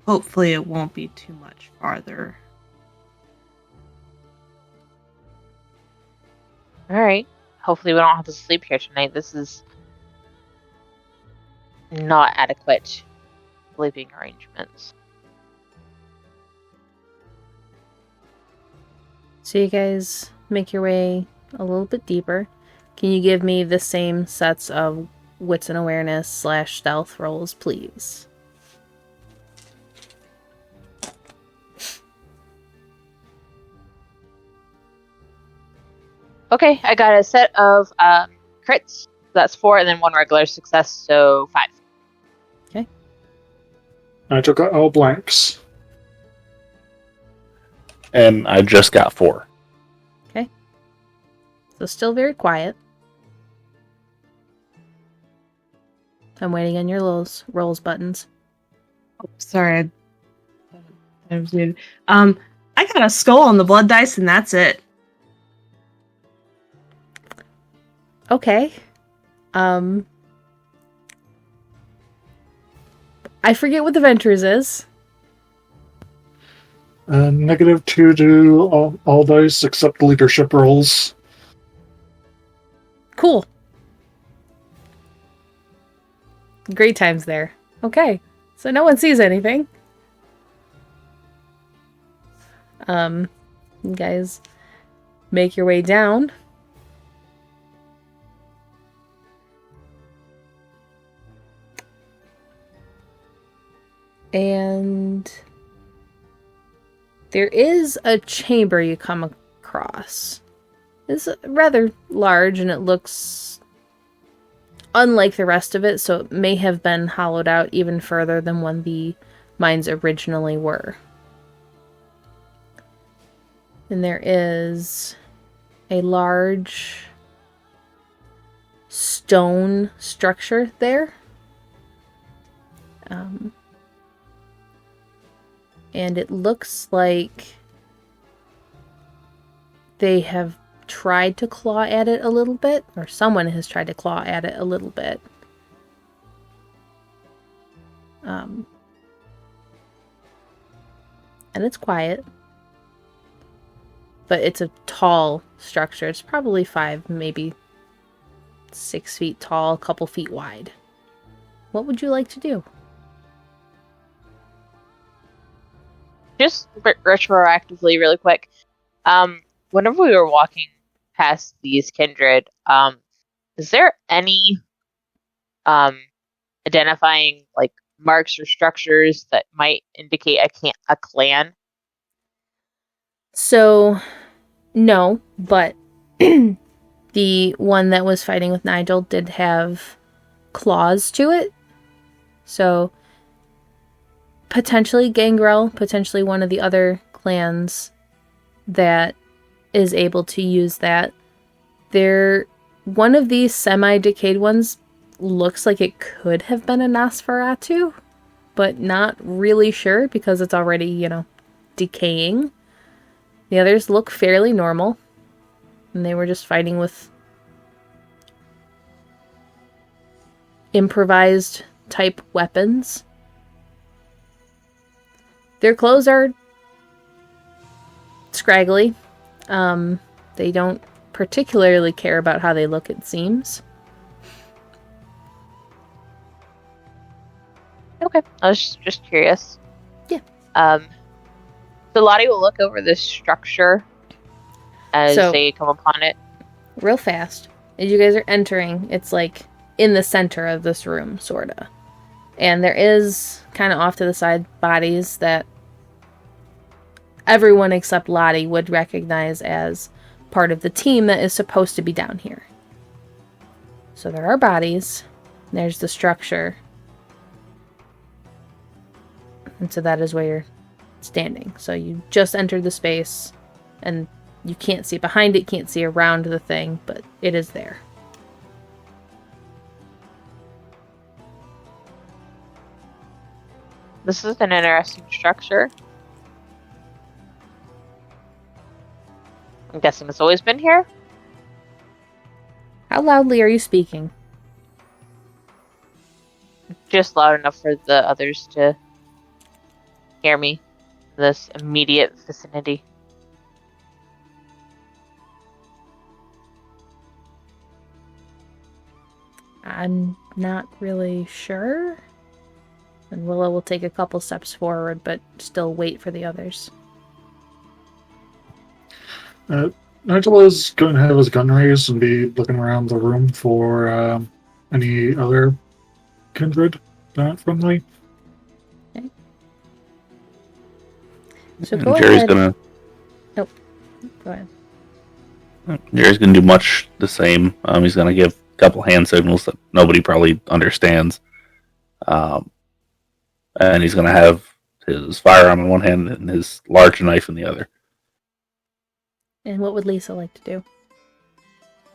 Hopefully it won't be too much farther.
Alright. Hopefully we don't have to sleep here tonight. This is not adequate sleeping arrangements.
So you guys make your way a little bit deeper. Can you give me the same sets of wits and awareness / stealth rolls, please?
Okay, I got a set of crits. That's 4, and then 1 regular success, so 5.
Okay.
I took out all blanks.
And I just got 4.
Okay. So still very quiet. I'm waiting on your rolls buttons.
Oh, sorry, I was muted. I got a skull on the blood dice, and that's it.
Okay. I forget what the Ventures is.
-2 to all dice except leadership rolls.
Cool. Great times there. Okay. So no one sees anything. You guys make your way down. And there is a chamber you come across. It's rather large and it looks unlike the rest of it, so it may have been hollowed out even further than when the mines originally were. And there is a large stone structure there. And it looks like they have tried to claw at it a little bit, or someone has tried to claw at it a little bit. And it's quiet. But it's a tall structure. It's probably 5, maybe 6 feet tall, a couple feet wide. What would you like to do?
Just retroactively, really quick. Whenever we were walking past these kindred, is there any identifying like marks or structures that might indicate a clan?
So, no, but the one that was fighting with Nigel did have claws to it. So, potentially Gangrel, potentially one of the other clans that is able to use that. One of these semi-decayed ones looks like it could have been a Nosferatu, but not really sure because it's already, decaying. The others look fairly normal, and they were just fighting with improvised type weapons. Their clothes are scraggly. They don't particularly care about how they look, it seems.
Okay, I was just curious.
Yeah.
So Lottie will look over this structure as they come upon it.
Real fast. As you guys are entering, it's like in the center of this room, sorta. And there is, kind of off to the side, bodies that everyone except Lottie would recognize as part of the team that is supposed to be down here. So there are bodies. There's the structure. And so that is where you're standing. So you just entered the space, and you can't see behind it, can't see around the thing, but it is there.
This is an interesting structure. I'm guessing it's always been here?
How loudly are you speaking?
Just loud enough for the others to hear me in this immediate vicinity.
I'm not really sure. And Willow will take a couple steps forward, but still wait for the others.
Nigel is going to have his gun raised and be looking around the room for any other kindred not friendly.
Okay. So go
Jerry's
ahead.
gonna.
Oh, go ahead.
Jerry's gonna do much the same. He's gonna give a couple hand signals that nobody probably understands. And he's gonna have his firearm in one hand and his large knife in the other.
And what would Lisa like to do?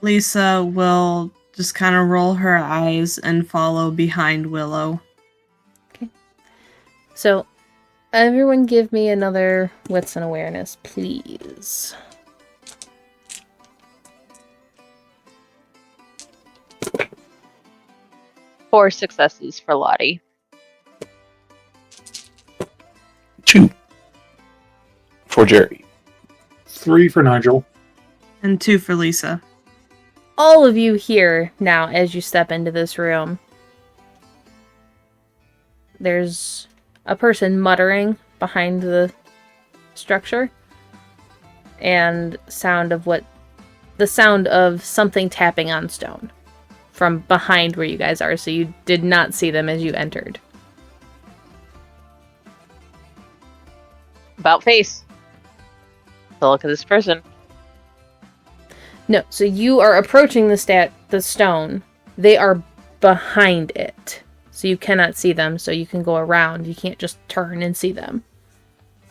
Lisa will just kind of roll her eyes and follow behind Willow.
Okay. So, everyone give me another wits and awareness, please.
Four successes for Lottie.
2 for Jerry.
3 for Nigel.
And 2 for Lisa.
All of you here now as you step into this room. There's a person muttering behind the structure. And the sound of something tapping on stone from behind where you guys are, so you did not see them as you entered.
About face. So look at this person.
No, so you are approaching the stone. They are behind it. So you cannot see them, so you can go around. You can't just turn and see them.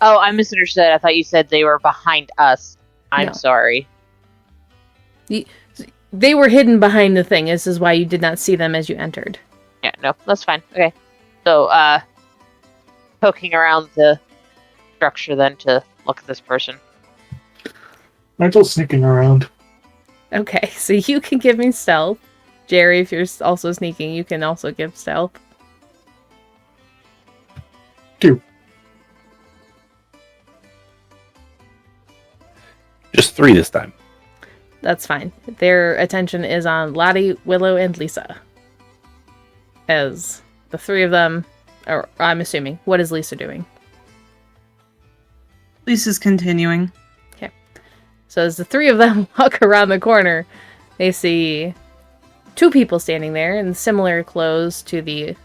Oh, I misunderstood. I thought you said they were behind us. I'm
No.
sorry.
They were hidden behind the thing. This is why you did not see them as you entered.
Yeah, no, that's fine. Okay. So, poking around the structure then to look at this person.
Nigel's sneaking around.
Okay, so you can give me stealth. Jerry, if you're also sneaking, you can also give stealth.
2.
Just 3 this time.
That's fine. Their attention is on Lottie, Willow, and Lisa. As the three of them, or I'm assuming, what is Lisa doing?
Lisa's continuing.
Okay. So as the three of them walk around the corner, they see 2 people standing there in similar clothes to the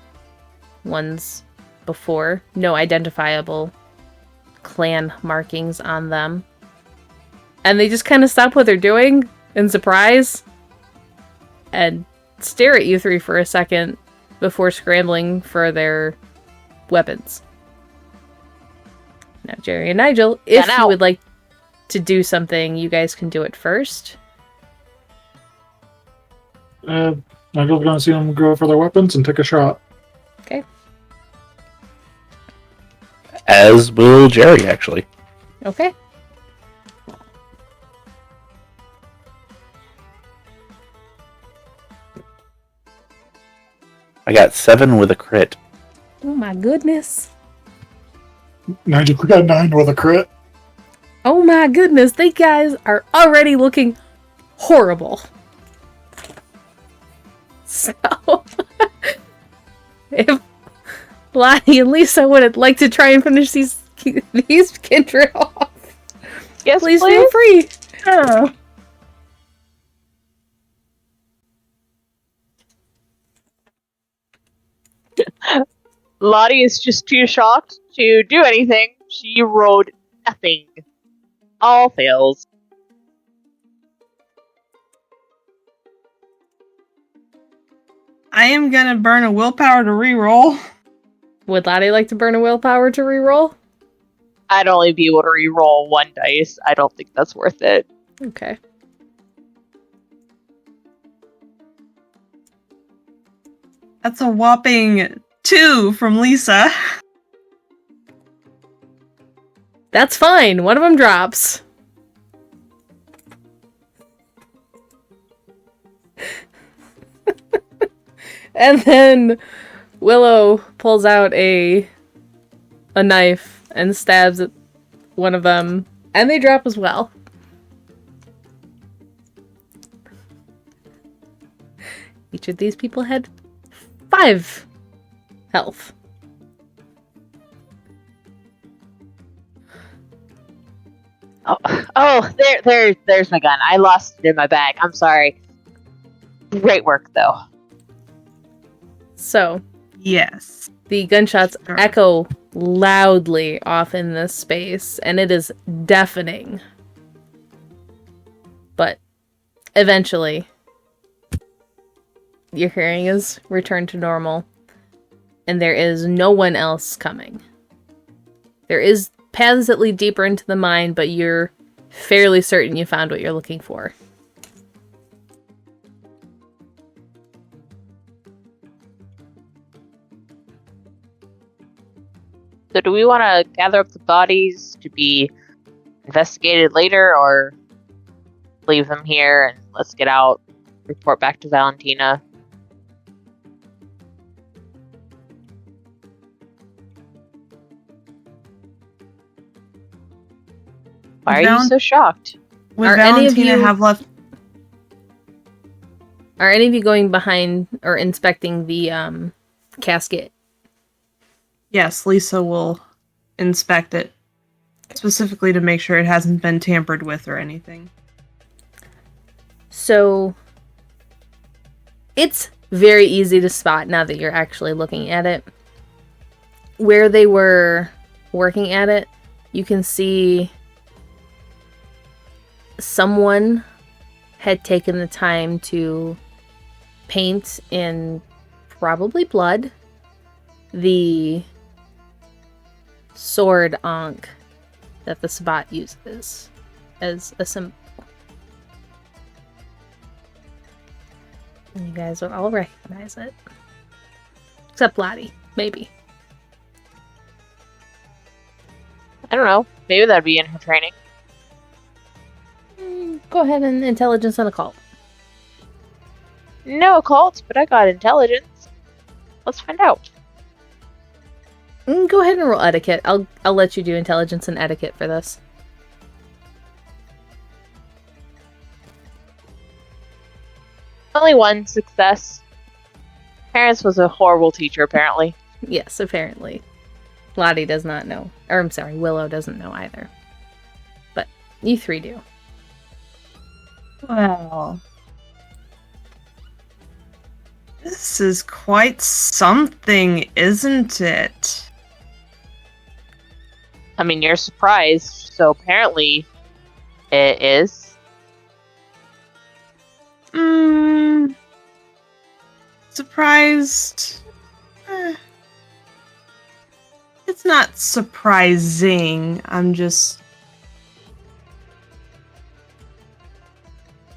ones before. No identifiable clan markings on them. And they just kind of stop what they're doing in surprise and stare at you 3 for a second before scrambling for their weapons. Now, Jerry and Nigel, if you would like to do something, you guys can do it first.
Nigel's going to see them go for their weapons and take a shot.
Okay.
As will Jerry, actually.
Okay.
I got 7 with a crit.
Oh my goodness.
Nigel got 9 with a crit.
Oh my goodness, they guys are already looking horrible. So, if Lottie and Lisa would like to try and finish these kindred off.
Yes,
Please feel free.
Yeah.
Lottie is just too shocked to do anything. She rolled nothing. All fails.
I am gonna burn a willpower to reroll.
Would Lottie like to burn a willpower to reroll?
I'd only be able to re-roll one dice. I don't think that's worth it.
Okay.
That's a whopping 2 from Lisa.
That's fine. One of them drops. And then Willow pulls out a knife and stabs at one of them, and they drop as well. Each of these people had 5 health.
There's my gun. I lost it in my bag. I'm sorry. Great work, though.
So,
Yes.
the gunshots
Sure.
echo loudly off in this space, and it is deafening. But eventually, your hearing is returned to normal, and there is no one else coming. There is paths that lead deeper into the mine, but you're fairly certain you found what you're looking for.
So do we want to gather up the bodies to be investigated later, or leave them here and let's get out, report back to Valentina? Why are you so shocked?
Would
Are any of
Valentina
you-
have left?
Are any of you going behind or inspecting the casket?
Yes, Lisa will inspect it. Specifically to make sure it hasn't been tampered with or anything.
So, it's very easy to spot now that you're actually looking at it. Where they were working at it, you can see someone had taken the time to paint in probably blood the sword ankh that the Sabbat uses as a symbol. And you guys will all recognize it. Except Lottie, maybe.
I don't know. Maybe that'd be in her training.
Go ahead and intelligence on occult.
No occult, but I got intelligence. Let's find out.
Go ahead and roll etiquette. I'll let you do intelligence and etiquette for this.
Only one success. Parents was a horrible teacher, apparently.
Yes, apparently. Lottie does not know. Or, I'm sorry, Willow doesn't know either. But you 3 do.
Well, this is quite something, isn't it?
I mean, you're surprised, so apparently it is.
Surprised? It's not surprising. I'm just...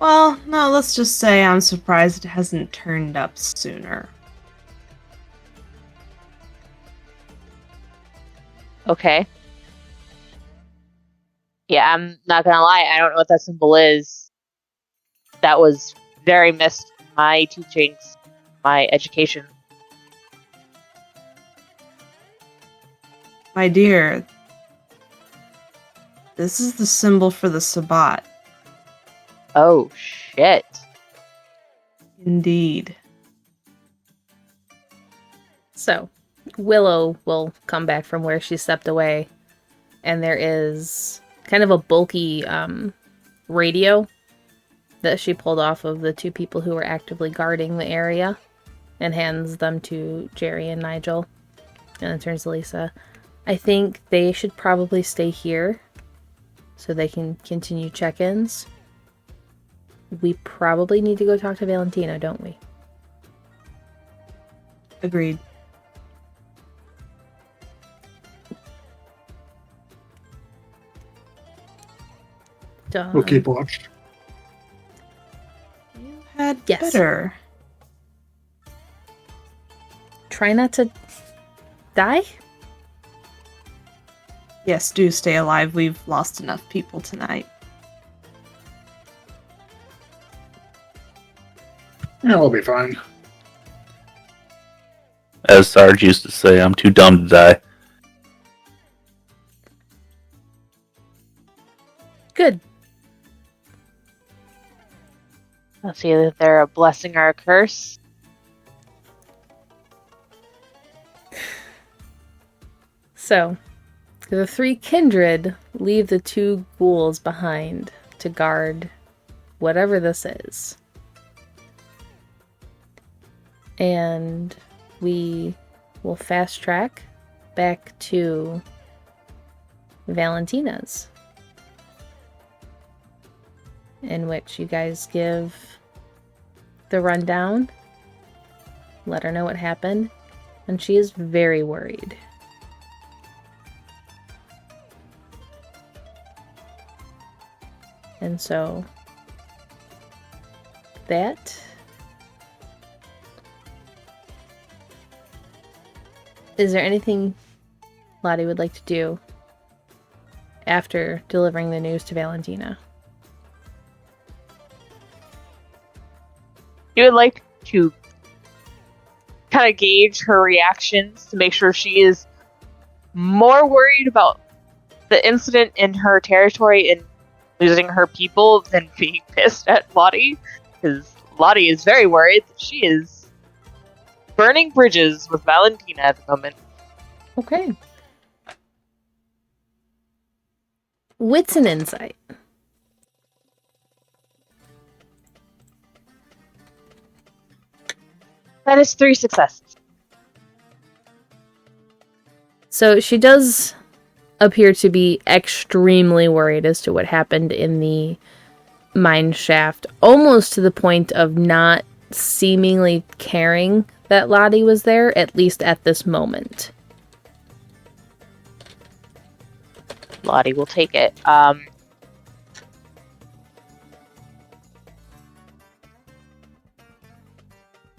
Well, no, let's just say I'm surprised it hasn't turned up sooner.
Okay. Yeah, I'm not gonna lie, I don't know what that symbol is. That was very missed in my teachings, my education.
My dear, this is the symbol for the Sabbat.
Oh, shit.
Indeed.
So, Willow will come back from where she stepped away, and there is kind of a bulky radio that she pulled off of the two people who were actively guarding the area, and hands them to Jerry and Nigel, and then turns to Lisa. I think they should probably stay here so they can continue check-ins. We probably need to go talk to Valentina, don't we?
Agreed.
Done.
We'll keep watch.
You had
Yes.
better.
Try not to die?
Yes, do stay alive. We've lost enough people tonight.
Yeah, we'll be fine.
As Sarge used to say, I'm too dumb to die.
Good.
Let's see if they're a blessing or a curse.
So, the three kindred leave the two ghouls behind to guard whatever this is. And we will fast track back to Valentina's, in which you guys give the rundown, let her know what happened, and she is very worried. And so that is there anything Lottie would like to do after delivering the news to Valentina?
You would like to kind of gauge her reactions to make sure she is more worried about the incident in her territory and losing her people than being pissed at Lottie, because Lottie is very worried that she is burning bridges with Valentina at the moment.
Okay. Wits and insight.
That is 3 successes.
So she does appear to be extremely worried as to what happened in the mine shaft, almost to the point of not seemingly caring that Lottie was there, at least at this moment.
Lottie will take it.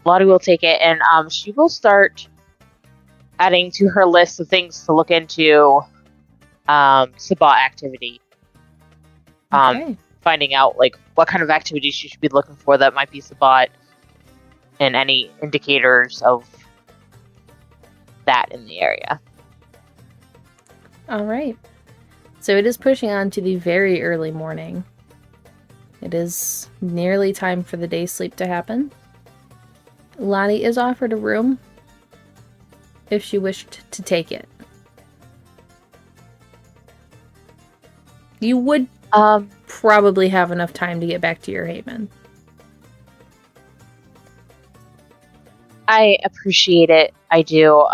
Lottie will take it, and she will start adding to her list of things to look into Sabbat activity.
Okay.
Finding out like what kind of activities she should be looking for that might be Sabbat, and any indicators of that in the area.
All right. So it is pushing on to the very early morning. It is nearly time for the day sleep to happen. Lottie is offered a room if she wished to take it. You would probably have enough time to get back to your haven.
I appreciate it. I do.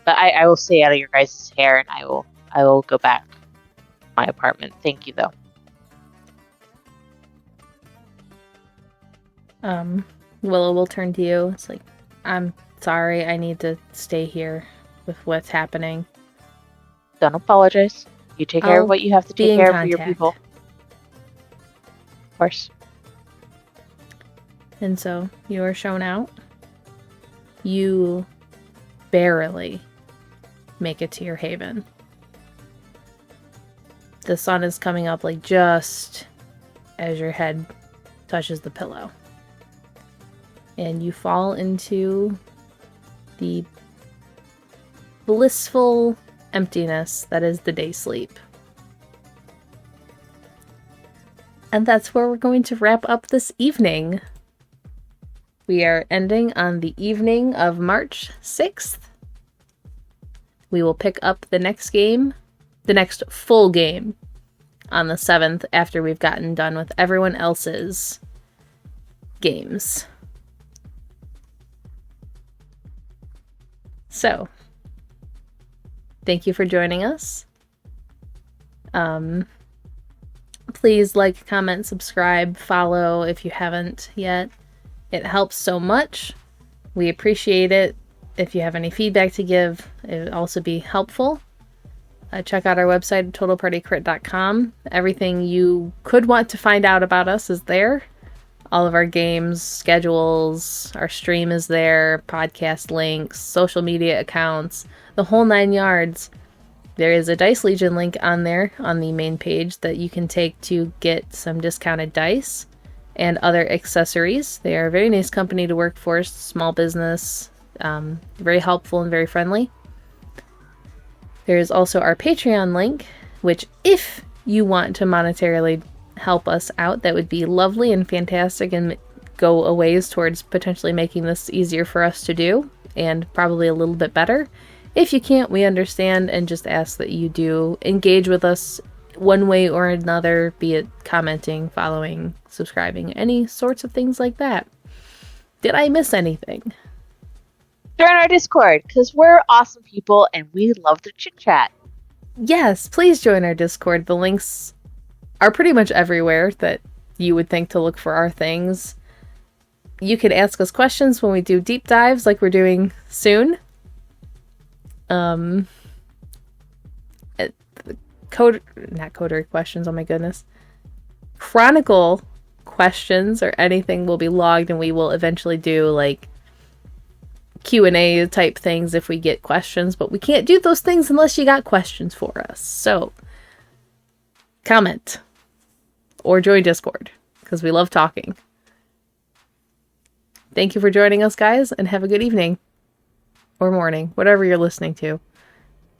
But I will stay out of your guys' hair, and I will go back to my apartment. Thank you, though.
Willow will turn to you. It's like, I'm sorry, I need to stay here with what's happening.
Don't apologize. You take care of what you have to take care of for your people. Of course.
And so you are shown out. You barely make it to your haven. The sun is coming up like just as your head touches the pillow. And you fall into the blissful emptiness that is the day sleep. And that's where we're going to wrap up this evening. We are ending on the evening of March 6th. We will pick up the next game, the next full game, on the 7th after we've gotten done with everyone else's games. So, thank you for joining us. Please like, comment, subscribe, follow if you haven't yet. It helps so much. We appreciate it. If you have any feedback to give, it would also be helpful. Check out our website, totalpartykrit.com. Everything you could want to find out about us is there. All of our games, schedules, our stream is there, podcast links, social media accounts, the whole 9 yards. There is a Dice Legion link on there on the main page that you can take to get some discounted dice and other accessories. They are a very nice company to work for, small business, very helpful and very friendly. There is also our Patreon link, which if you want to monetarily help us out, that would be lovely and fantastic and go a ways towards potentially making this easier for us to do and probably a little bit better. If you can't, we understand and just ask that you do engage with us one way or another, be it commenting, following, subscribing, any sorts of things like that. Did I miss anything?
Join our Discord, because we're awesome people and we love to chit chat.
Yes, please join our Discord. The links are pretty much everywhere that you would think to look for our things. You can ask us questions when we do deep dives like we're doing soon. Not coder questions, oh my goodness. Chronicle questions or anything will be logged, and we will eventually do like Q&A type things if we get questions, but we can't do those things unless you got questions for us. So comment or join Discord because we love talking. Thank you for joining us, guys, and have a good evening or morning, whatever you're listening to.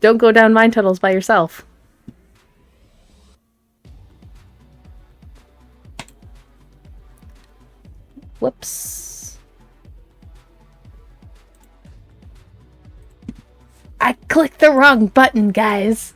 Don't go down mine tunnels by yourself. Whoops. I clicked the wrong button, guys.